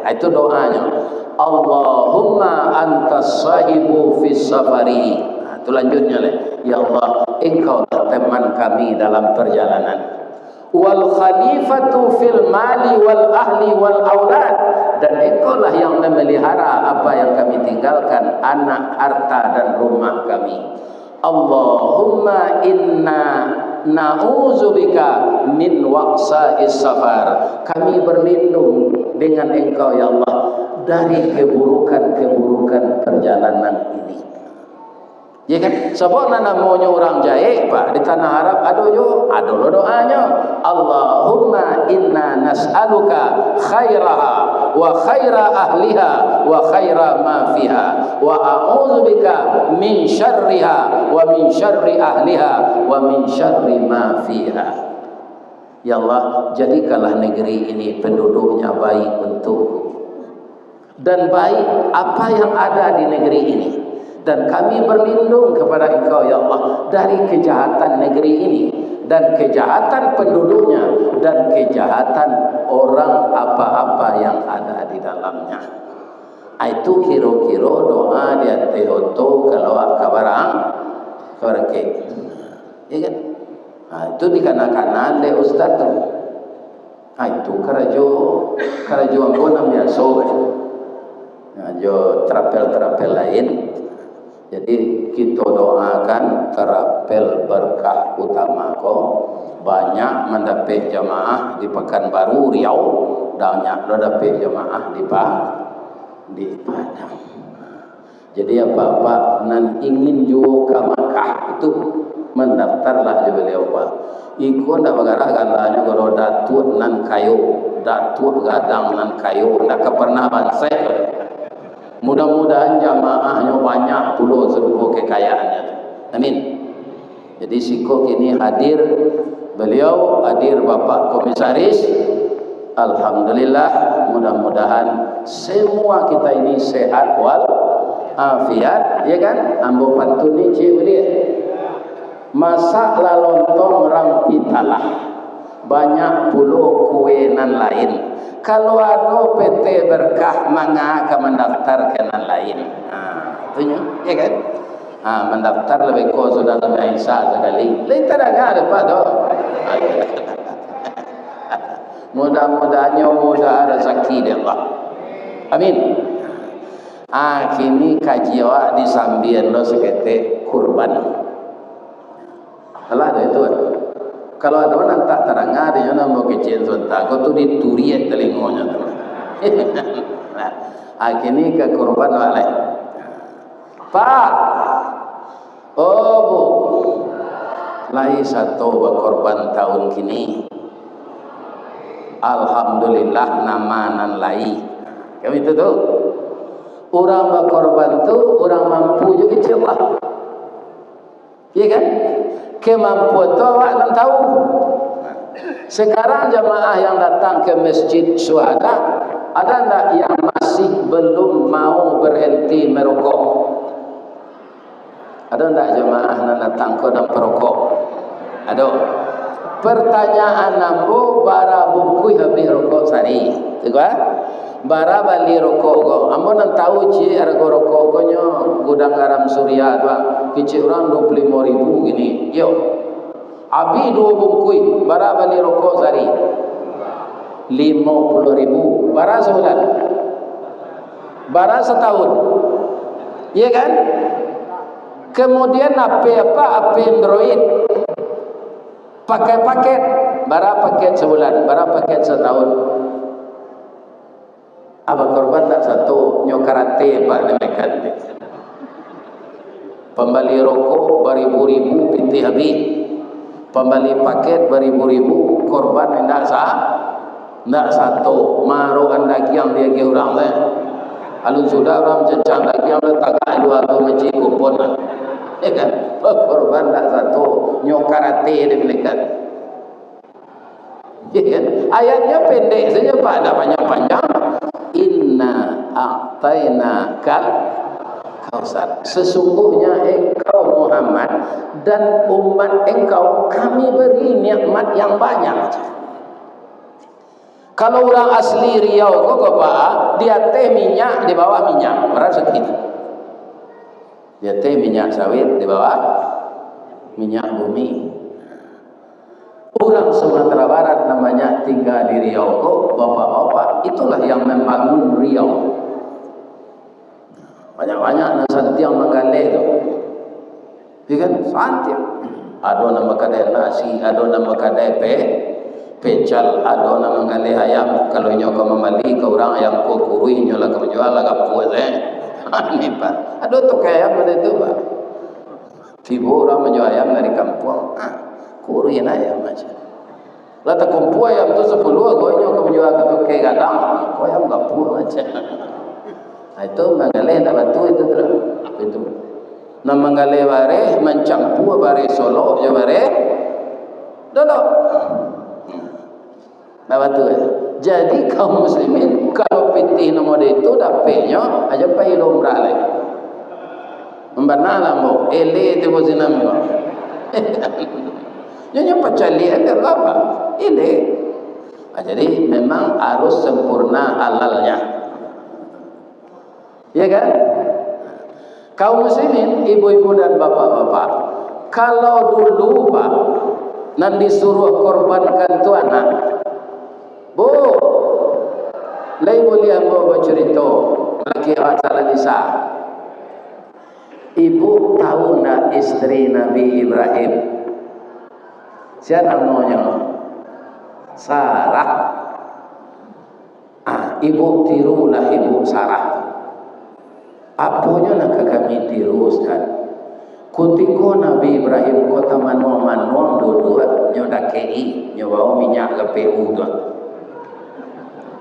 Itu doanya. Allahumma antas sahibu fis safari. Itu lanjutnya leh. Ya Allah, engkau teman kami dalam perjalanan. Wal khalifatu fil mali wal ahli wal aulad. Dan engkau lah yang memelihara apa yang kami tinggalkan, anak, harta dan rumah kami. Allahumma inna na'udzubika min waqsa'is safar. Kami berlindung dengan engkau ya Allah dari keburukan-keburukan perjalanan ini. Ya kan? Sebab namanya orang jahit Pak di tanah Arab ada doanya. Allahumma inna nas'aluka khairaha wa khaira ahliha wa khaira ma fiha wa a'udzubika min syarriha wa min syarri ahliha wa min syarri ma fiha. Ya Allah, jadikanlah negeri ini penduduknya baik untukku dan baik apa yang ada di negeri ini. Dan kami berlindung kepada engkau ya Allah dari kejahatan negeri ini dan kejahatan penduduknya dan kejahatan orang apa-apa yang ada di dalamnya. Itu kira-kira doa dia tehoto kalau kabarang ke. Ya kan? Itu dikanak-kanak le ustaz tu. Itu karajo ambo namanya so. Jo terapel-terapel lain. Jadi kita doakan terapel berkah utama banyak mendapat jamaah di Pekanbaru Riau, banyak mendapat jamaah di Padang. Jadi apa-apa nan ingin juga ke Makkah itu mendaftarlah di beliau Pak. Iku ndak bagarah katanya kalau datuk nan kayu, datuk gadang nan kayu, ndak pernah bansai. Mudah-mudahan jamaahnya banyak pulau serupa kekayaannya. Amin. Jadi siko kini hadir beliau, hadir Bapak Komisaris. Alhamdulillah, mudah-mudahan semua kita ini sehat wal afiat, ya kan? Ambo pantuni cik dia. Masak lalontong rang pitalah. Banyak puluh kuenan lain. Kalau ada PT Berkah manga akan mendaftar kenan lain. Itunya, ya kan? Mendaftar lebih kau sudah lebih Aisyah sekali. Lain tak ada Pak doh. Mudah-mudahannya mudah rezeki dia Allah. Amin. Kini kaji awak disambian lo sekete kurban. Kalau ada itu. Kalau ada orang tak terang ada yang nak mau kecil sontak, kau tu dituriat telingonya tu. Kini ke kurban walai. Pak, oh bu, lai satu berkorban tahun kini. Alhamdulillah namanan lai. Kami itu tu. Orang berkorban tu orang mampu juga celah. Iya kan? Kemampuan tu awak nak tahu. Sekarang jamaah yang datang ke Masjid Syuhada, ada tak yang masih belum mau berhenti merokok? Ada tak jamaah yang datang ke dan perokok? Ada. Pertanyaan nampu bara bungkui habis rokok sari. Tengok bara bali rokok go. Ambo nan tahu ci harga rokok go nyo gudang garam Surya tu. Kecil orang 25.000 gini. Yo. Abi 2 bungkui bara bali rokok sari. 50.000 bara sebulan. Bara setahun. Iya kan? Kemudian apa Android? Pakai paket, berapa paket sebulan, berapa paket setahun? Abang korban tak satu nyokarate pak demikian. Pembali rokok beribu-ribu pinti habis, pembali paket beribu-ribu korban tidak satu. Maru anda yang dia ke orang le, alun sudah orang cencang lagi yang letak dua tu macam kupon. Ya kan? Korban tak satu nyokarate demikian. Ya kan? Ayatnya pendek saja Pak, ada panjang-panjang. Inna a'taina kal kausar. Sesungguhnya engkau Muhammad dan umat engkau kami beri nikmat yang banyak. Kalau orang asli Riau kok Pak, dia teh minyak di bawah minyak, merasa gitu. Dia teh minyak sawit di bawah minyak bumi. Orang Sumatera Barat namanya tinggal di Riau kok, bapak-bapak itulah yang membangun Riau. Banyak-banyak santiang menggaleh tu. Ya kan? Santiang. Ada nama kedai nasi, ada nama kedai pecal, ada nama menggaleh ayam. Kalau nyok membeli ke orang ayam ko kurui nyola ke menjual agak puas Ini Pak, ada tu kayak apa itu Pak? Tiba orang menjual ayam dari kampung, kurian ayam macam. Lalu kumpul ayam tu 10, goynya ke menjual ke tukai gadang, kau ayam tak puas macam. Itu mengalih tak batu itu tu, itu. Nama mengalih bare mencampur bare Solo, je bare, dulu. Tak batu. Jadi kaum muslimin kalau pitih nomor itu dapatnya aja pergi umrah lagi. Membana lambo, ele itu bosinam ko. Nyonya pacali ada apa? Ele. Jadi memang harus sempurna halalnya. Ya kan? Kaum muslimin, ibu-ibu dan bapak-bapak, kalau dulu Pak nan disuruh korbankan tu anak, Bu, lain boleh ambo bercerita lagi awak salah Nisa. Ibu tahu nak isteri Nabi Ibrahim? Siapa namanya? Sarah. Ibu tirulah ibu Sarah. Apanya nak kami tiru Ustaz? Kutiko Nabi Ibrahim kota manuang dua-dua nyoda KI nyobawa minyak ke PU tu.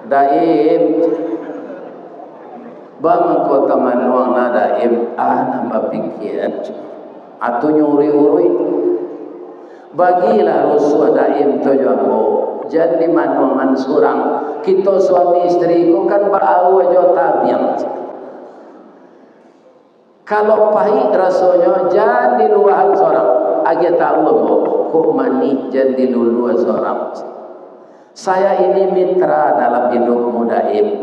Daim bang kota manuang na daim nama pikir atau nyuri-uri bagilah rusuh daim tu jambo jadi manuangan surang kita suami istri ku kan bau aja tabiang. Kalau pahit rasanya jangan di luar seorang agak tahu ambo kok manis jangan di luar seorang. Saya ini mitra dalam hidupmu daim.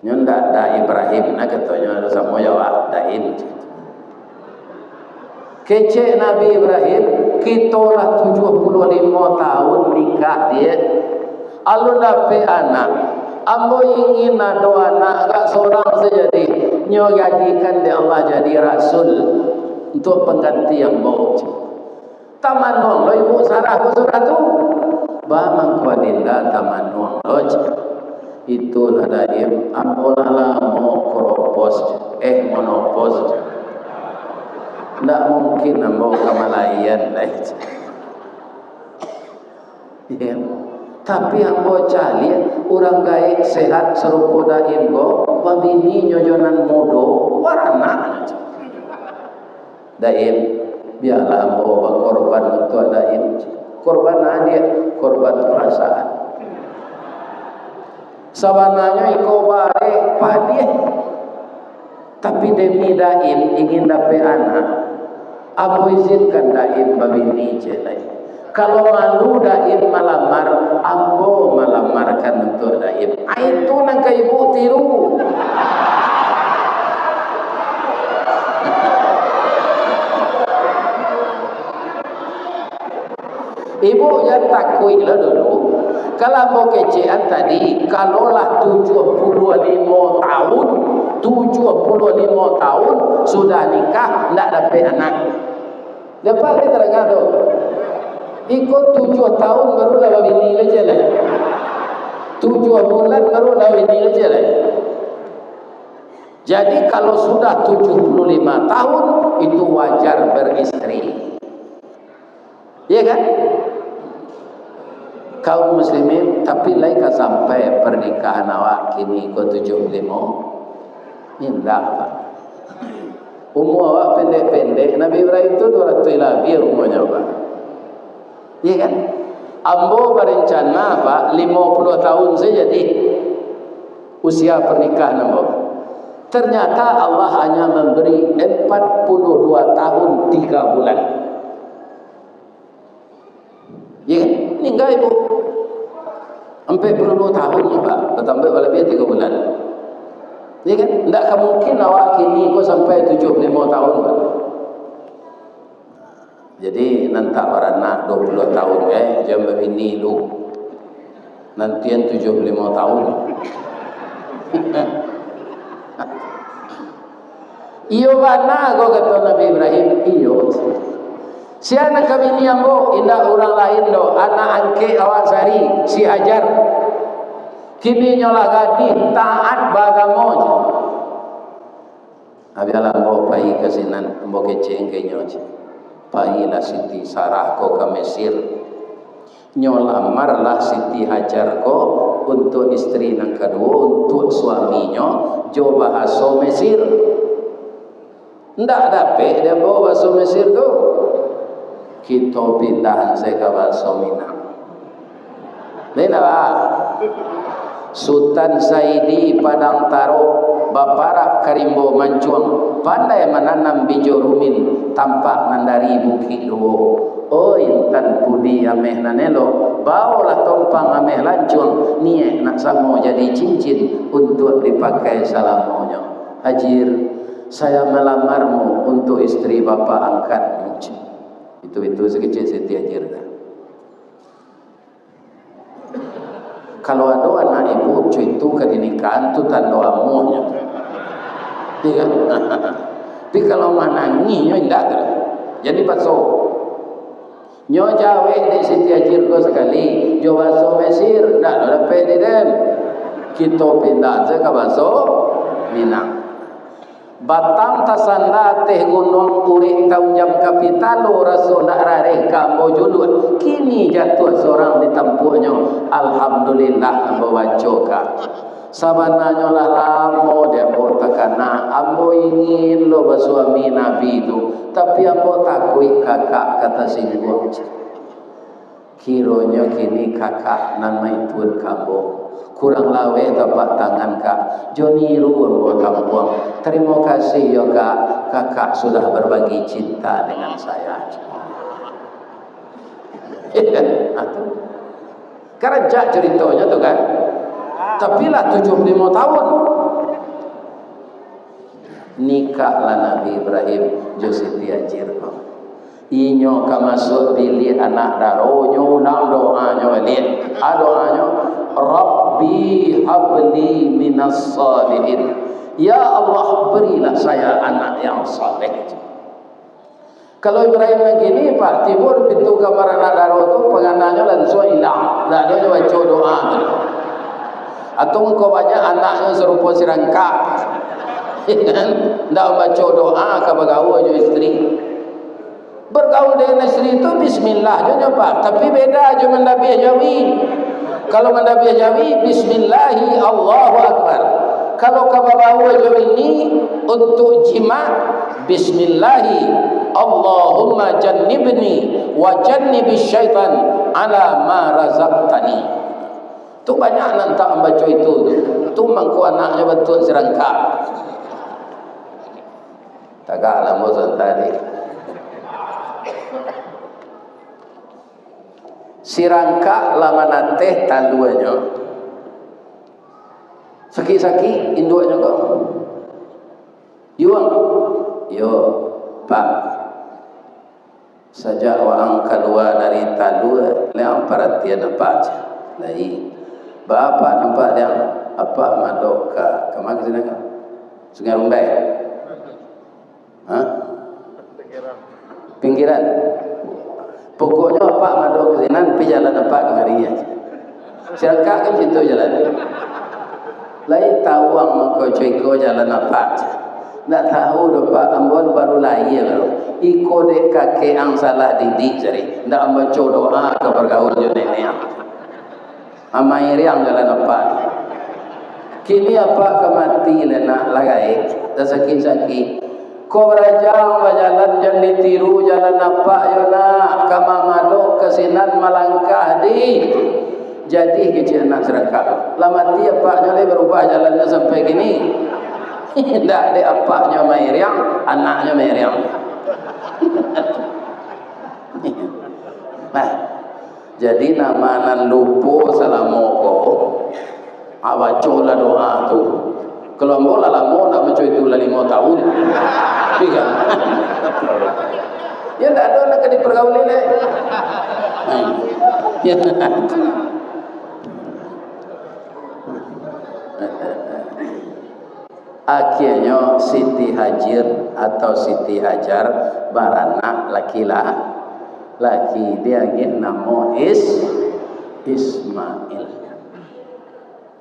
Nyondak da Ibrahim nak katanya sama jawab daim. Kece Nabi Ibrahim kita lah 75 tahun nikah dia. Alun dapat anak. Ambo ingin ada anak gak seorang saja di nyo jadikan dia Allah jadi rasul untuk pengganti ambo. Tamanong lo ibu Sarah ko sudah tu. Ba mangkwadinda tamanong lo. Itulah daim ambo lamo kropos monopos. Ndak mungkin ambo kamalayan dah. Ya. Tapi ambo cali orang gaik sehat serupa daim go babini nyojonan modo warana. Daim biarlah ambo berkorban untuk daim. Korban dia korban perasaan. Sabananya iko bare padih. Tapi demi daim ingin dapat anak. Aku izinkan daim babini celai. Kalau malu daim malamar, ambo malamarkan untuk daim. Itu nangka ibu tiru. Ibu yang takut lah dulu. Kalau ambo kecean tadi, kalaulah 75 tahun, 75 tahun sudah nikah, tidak dapat anak. Lepas ni terangkan tu. Ikut 7 tahun barulah bini aja lah. 7 bulan barulah bini aja lah. Jadi kalau sudah 75 tahun itu wajar beristri. Ya kan? Kaum muslimin tapi laika sampai pernikahan awak kini ikut 75. Indah Pak. Umur awak pendek-pendek. Nabi Ibrahim itu 200 lebih umurnya Pak. Ya kan? Ambo berencana Pak 50 tahun saja di usia pernikahan ambo. Ternyata Allah hanya memberi 42 tahun 3 bulan. Ya kan? Meninggal ibu. 42 tahun ya Pak. Bertambah lebih 3 bulan. Ya kan? Tidak mungkin awak kini kau sampai 75 tahun Pak. Jadi nanti orang nak 20 tahun jam begini lu. Nantian 75 tahun. Iyo mana kau kata Nabi Ibrahim? Iyo. Si anak kami ni ambo indah orang lain do. Anak angke awak sari si Hajar. Kini nyolah gadi taat bagamo. Abi alam ambo pai kasinan ambo keceng ke nyoci. Pai lah Siti Sarah ko ke Mesir. Nyolamarlah Siti Hajar ko untuk istri yang kedua untuk suaminya jo bahasa Mesir. Ndak dapat dia bawa bahasa Mesir tu. Kita pindah saya ke bahasa Minang. Lain apa? Sultan Saidi Padang Taro Baparak Karimbo Mancuang pandai menanam bijo rumin tampak nandari bukit duo. Oh intan pudi ameh nanelo bawalah tompang ameh lancuang niat nak samo jadi cincin untuk dipakai salamonya. Hajir, saya melamarmu untuk istri bapa angkatmu. Itu sekecil Siti Hajar. Kalau ada anak ibu itu kedinikahan itu tanda amuhnya. Tidak. Tapi kalau menanginya tidak ada. Jadi pasal nyo jawe di Siti Hajar ko sekali, jo baso Mesir, tidak ada pededen. Kita pindah ke baso Minang. Batang tasanda teh gunung urik tahun jam kapitalo raso nak rareh kambo judul. Kini jatuh seorang di tampuknya. Alhamdulillah ambo wacoka. Sabananya lah lamo dia bota kana ambo ingin lo bersuami Nabi itu, tapi ambo takui kakak kata singgung. Kironya kini kakak nan maitun kambo kurang lawe tapak tangan kak joniru ambo tampuang. Terima kasih ya kak, kakak sudah berbagi cinta dengan saya. Kerja ceritanya tuh kan. Tapi lah 75 tahun nikahlah Nabi Ibrahim Siti Hajar. Inyo ka masuk pilih anak daronyo nang doanya walid. Doanya Rabbi habli minas salihin. Ya Allah berilah saya anak yang saleh. Kalau Ibrahim begini Pak Timur pintu kamar anak daro tu pengananya langsung hilang. Tak ada baca doa. Atau engkau banyak anaknya serupa sirangka, kan? Tidak baca doa ke bergaul dengan isteri. Bergaul dengan isteri itu Bismillah je Pak. Tapi beda je mendabi Jawi. Kalau mendabi Jawi Bismillahi Allahu Akbar. Kalau ke bergaul Jawi ini untuk jima Bismillahi Allahumma jannibni wa jannibis syaitan ala ma razaqtani. Tu banyak nak tak membaca itu tu mangku anaknya betul serangka tagaklah muzan tadi sirangka lama teh taluannya sakit-sakit induknya kok yuang yo Pak sejak waang keluar dari talua leang perhatian apa aja lai Bapak nampak dia apa madok ke mana sini kan? Sungai Rumbai. Hah? Pinggiran. Pokoknya apa madok ke sini pi jalan apa kemari aja. Siapa kan situ jalan. Lai tahu ang mengkoceko jalan apa aja. Tak tahu do Pak ambon baru lahir. Iko dek kakek ang salah didik jadi. Tak membaca doa ke bergaul jo nenek. Amai riang jalan apa kini apa kemati lena lagai dan sakit-sakit kau berajang berjalan jangan ditiru jalan apa yona kamamado kesinan malangkah di jadi kecil anak serangka lama tiap apa nyale berubah jalannya sampai gini tidak ada apanya mai riang anaknya mai riang nah jadi nama nan lupo salamoko awacola doa tu kalau mau lamo nak baca itu 5 tahun tiga ya tak ada nak dipergauli le ya akhirnya Siti Hajar atau Siti Hajar baranak laki dia ingin nama Ismail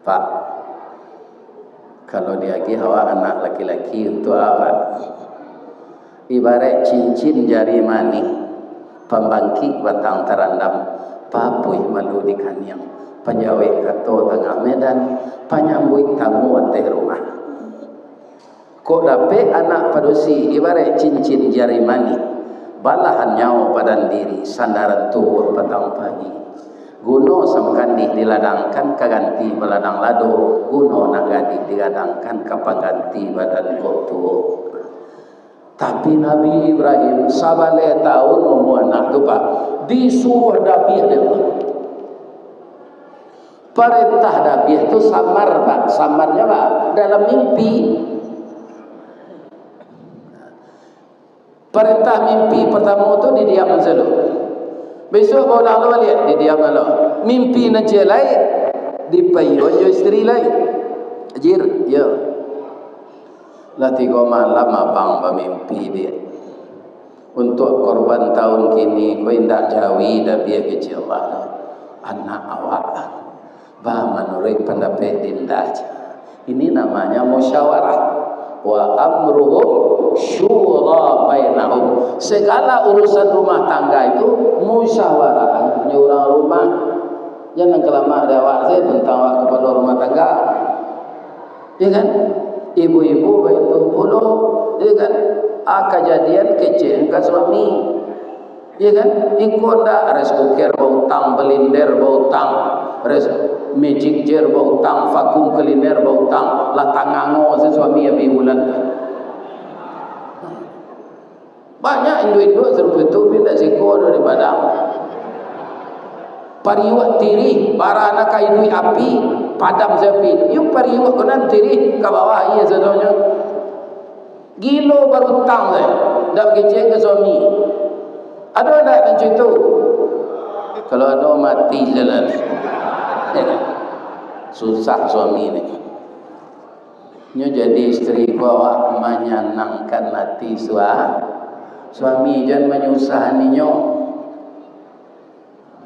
Pak. Kalau dia lagi hawa anak laki-laki untuk apa? Ibarat cincin jari mani pembangkit batang terandam papui malu di kanyang penjawai kato tengah medan penyambut tamu teh rumah kok dapat anak padosi ibarat cincin jari mani balahan nyawa badan diri sandaran tubuh petang pagi guno samkandi diladangkan kaganti beladang lado guno nagadi digadangkan kapaganti badan kotu. Tapi Nabi Ibrahim sabale tahun umur anak tu Pak disuruh dabiah dia perintah dabiah itu samar Pak samarnya Pak dalam mimpi. Perintah mimpi pertama tu didiamkan selalu. Besok baru lalu lihat didiamkan lalu. Mimpi nanti lain dipayo yo isteri lain. Ajir, ya. Lah 3 malam abang bermimpi dia. Untuk korban tahun kini kau indak jawi dah biar kecil Allah. Anak awak bah menurut pendapat dinda. Ini namanya musyawarah. Wa amruhum syura bainahum. Segala urusan rumah tangga itu musyawarah. Punya orang rumah jangan kelama ada awak saya tentang awak kepala rumah tangga. ya kan? Ibu-ibu itu puluh, ya kan? Kejadian kecil ke suami, ya kan? Ikut dah res kuker bautang, belinder bautang, res magic jar bautang, vakum cleaner bautang, latangango si suami abi bulan. Banyak induk-induk serupa itu pindah siko dari padang. Pariwak tiri, para anak kaidui api, padam sepi. Yuk pariwak konan tiri ke bawah iya sedonya. Gilo baru tang saya, dak kecek ke suami. Ada tak macam itu? Kalau ada mati jalan. Susah suami ni. Nyo jadi isteri bawa menyenangkan hati suami jangan menyusahani nyo.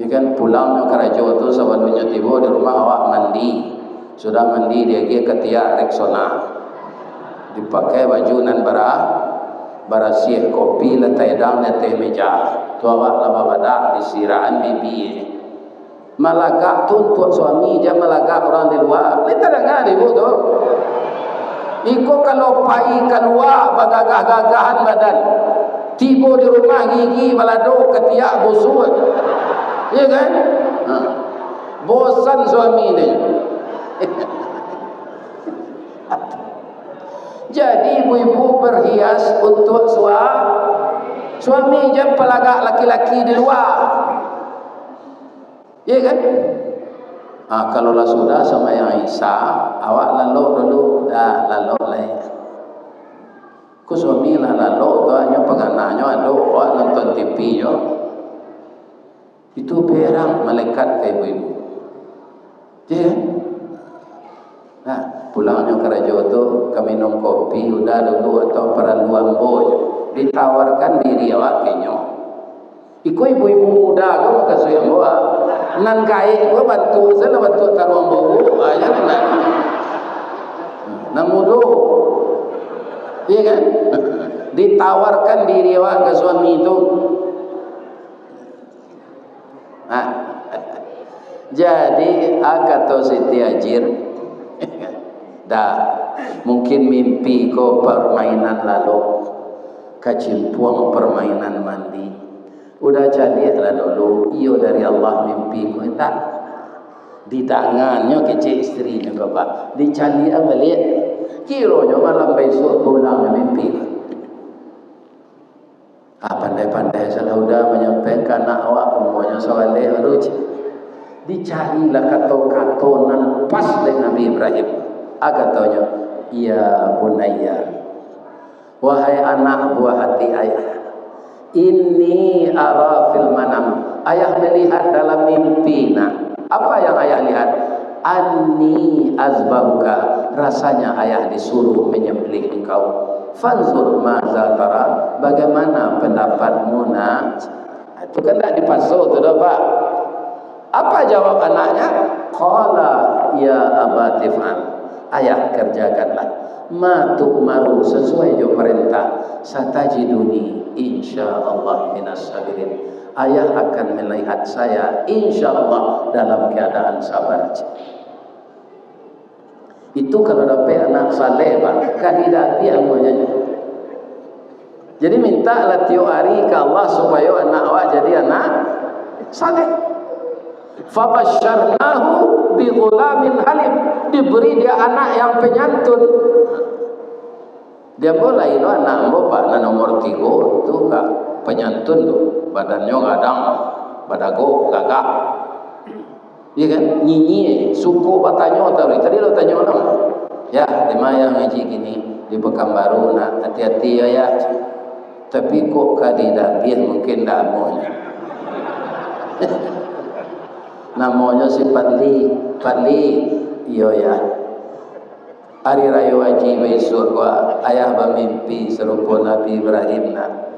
Ikan pulangnya kerja tu sebelumnya tiba di rumah awak mandi, sudah mandi dia ketiak Rexona, dipakai baju nan bara siap kopi letai dang letai meja, tu awak laba badak disiraan bibi, malagak tuntut suami jangan malagak orang di luar, letak dengar ibu tu, iko kalau pai keluar bagagah-gagahan badan, tiba di rumah gigi balado ketiak busuk. Ya kan? Bosan suami ni. Jadi ibu-ibu berhias untuk suami jangan pelagak laki-laki di luar. Ya kan? Kalau lah sudah sama yang Isa, awak lalu dulu dah lalu lain. Ku suami lah lalu tu hanya pengananya ada awak nonton TV yo. Itu berang malaikat ke ibu-ibu. Ya. Nah, pulangnya kerja tu kami minum kopi udah dulu atau peraluan boy. Ditawarkan diri awak kenyo. Iku ibu-ibu muda kau maka saya bawa nan kai kau bantu sana bantu taruh bau aja nak. Namudo. Iya kan? Ditawarkan diri awak ke suami itu. Jadi kata Siti Ajir dah mungkin mimpi kau permainan lalu kacimpuang permainan mandi udah jadi lah dulu iyo dari Allah mimpi kau tak di tangannya kecil istrinya bapak dicari balik kironya malam besok pulang mimpi pandai-pandai salah udah menyampaikan nak awak semuanya soleh harus dicarilah kata-kata nan pas dengan Nabi Ibrahim. Katanya, ya bunayya, wahai anak buah hati ayah, ini ara fil manam. Ayah melihat dalam mimpi. Nah, apa yang ayah lihat? Anni azbahuka. Rasanya ayah disuruh menyembelih engkau. Fanzur maza tara. Bagaimana pendapatmu nak? Itu kan tak dipasuk tu dah Pak. Apa jawab anaknya? Qala ya abatifan. Ayah kerjakanlah. Ma tu'maru sesuai jo perintah. Satajiduni insyaallah minas sabirin. Ayah akan melihat saya insyaallah dalam keadaan sabar. Itu kalau dapat anak saleh Pak, kandidat dia namanya. Jadi mintalah tiap hari ke Allah supaya anak awak jadi anak saleh. Fabasyarnahu bi ghulamin halim, diberi dia anak yang penyantun. Dia mulai itu anak bapak nomor 3 tu kak penyantun tu badannya kadang badago gagak. Iya kan nyinyi suku batanya tahu tadi lo tanya orang ya di mana ngaji gini di Pekanbaru nak hati-hati ya tapi kok kadidah biar mungkin dah maunya namanya si Padli iya ya hari raya wajib besok gua ayah bermimpi serupa Nabi Ibrahim nak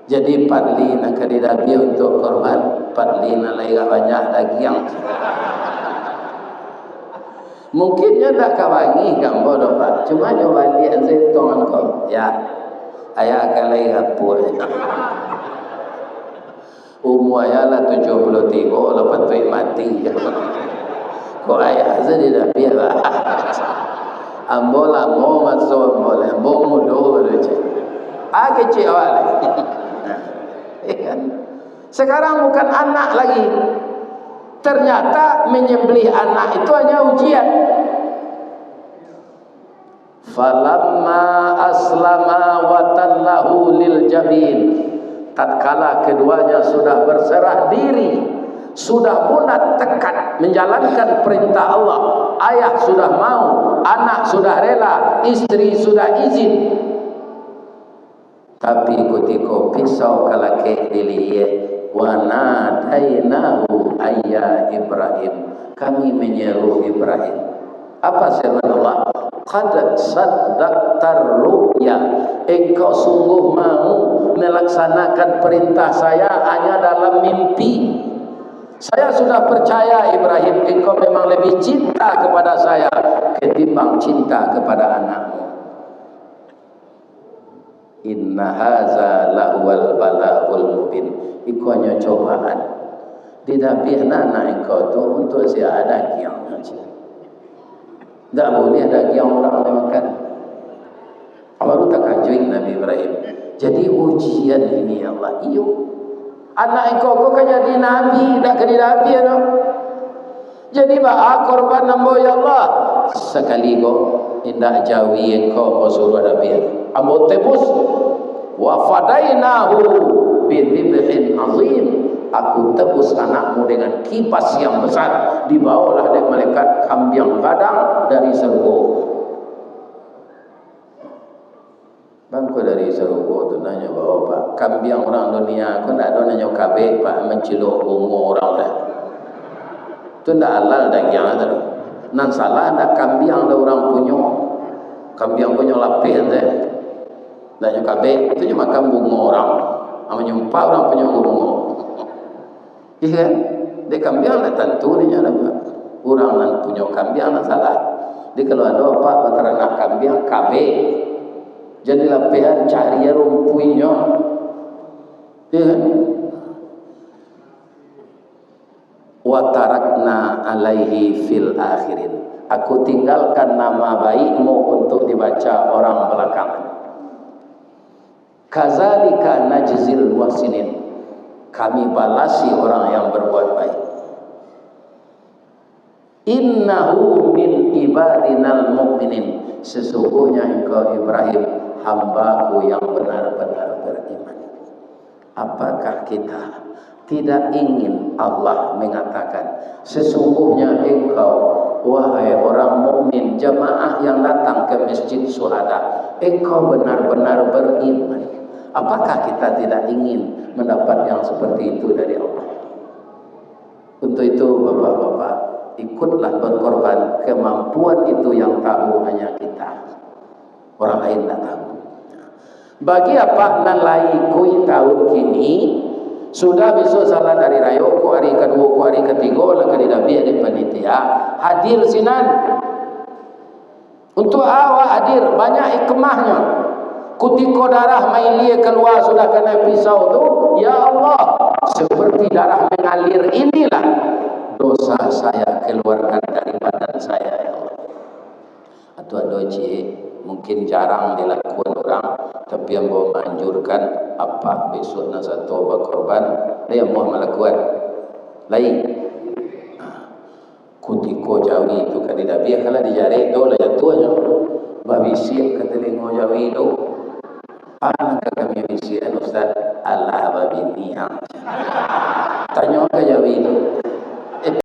jadi Padli nak kadidabi untuk korban Padli nak lagi banyak lagi yang mungkinnya tak kawangi gambar dapat cuma nyoba lihat setongan kau ya ayah akan lagi hapur umur ayah lah 73 lepas tu mati kok ayah saya tidak biar lah ambola mo masuk boleh mo mudo je kecil awal. Sekarang bukan anak lagi, ternyata menyembelih anak itu hanya ujian. Falamma aslama wa tallahu lil jabin, tatkala keduanya sudah berserah diri, sudah bulat tekad menjalankan perintah Allah, ayah sudah mau, anak sudah rela, istri sudah izin. Tapi ketika pisau kalake diliye, wa nadainahu ayya Ibrahim, kami menyeru Ibrahim. Apa firman Allah? Qad saddaqtar ru'ya, engkau sungguh mau melaksanakan perintah saya hanya dalam mimpi. Saya sudah percaya Ibrahim, engkau memang lebih cinta kepada saya ketimbang cinta kepada anakmu. Inna haza lahwal bala'ul mubin, iku hanya cobaan. Didapihna anak engkau tu untuk saya ada daging saja. Tak boleh daging orang makan. Baru tak kajuin Nabi Ibrahim. Jadi ujian ini ya Allah. Iyo, anak engkau kau kan jadi Nabi, tak jadi Nabi ya. Jadi ba'a korban nambo ya Allah. Sekali kau indah jawi engkau mau suruh Nabi. Ambo tebus wa fadainahu bidhibhin azim, aku tebus anakmu dengan kipas yang besar, dibawalah oleh malaikat kambing gadang dari surga. Bangku dari surga tu nanya bawa Pak, kambing orang dunia aku tak ada nanya kabeh Pak menciluk bunga orang dah. Tu ndak halal daging tu. Nan salah ndak kambing ada orang punya. Kambing punya lapih tu. Dan kabeh itu cuma makan bunga orang, menyumpah orang punya bunga. Iya kan? Dia kambing tak tentu dia ada. Orang yang punya kambing tak salah. Dia kalau ada apa beternak kambing kabeh, jadi lapihan cari rumpuinya. Iya kan? Wa tarakna alaihi fil akhirin, aku tinggalkan nama baikmu untuk dibaca orang belakangan. Kazalika najzil muhsinin, kami balasi orang yang berbuat baik. Innahu min ibadinal mu'minin, sesungguhnya engkau Ibrahim hambaku yang benar-benar beriman. Apakah kita tidak ingin Allah mengatakan sesungguhnya engkau wahai orang mukmin jemaah yang datang ke masjid syuhada, engkau benar-benar beriman. Apakah kita tidak ingin mendapat yang seperti itu dari Allah? Untuk itu bapak-bapak, ikutlah berkorban. Kemampuan itu yang tahu hanya kita, orang lain tak tahu. Bagi apa nalai kui tahun kini sudah besok salah dari rayo ku hari kedua ku hari ketiga lagi Nabi ada panitia hadir sinan untuk awak hadir banyak hikmahnya. Kutiko darah mailie keluar sudah kena pisau tu, ya Allah, seperti darah mengalir inilah dosa saya keluarkan dari badan saya ya Allah. Atau ada mungkin jarang dilakukan orang, tapi yang mau menganjurkan apa besok nak satu berkorban, dia mau melakukan lain. Kutiko jawi itu kan tidak biar kalau dijari tu lah jatuhnya. Babisi ketelingo jawi tu. Anak kami bisian Ustaz Allah babini tanya ke jawi itu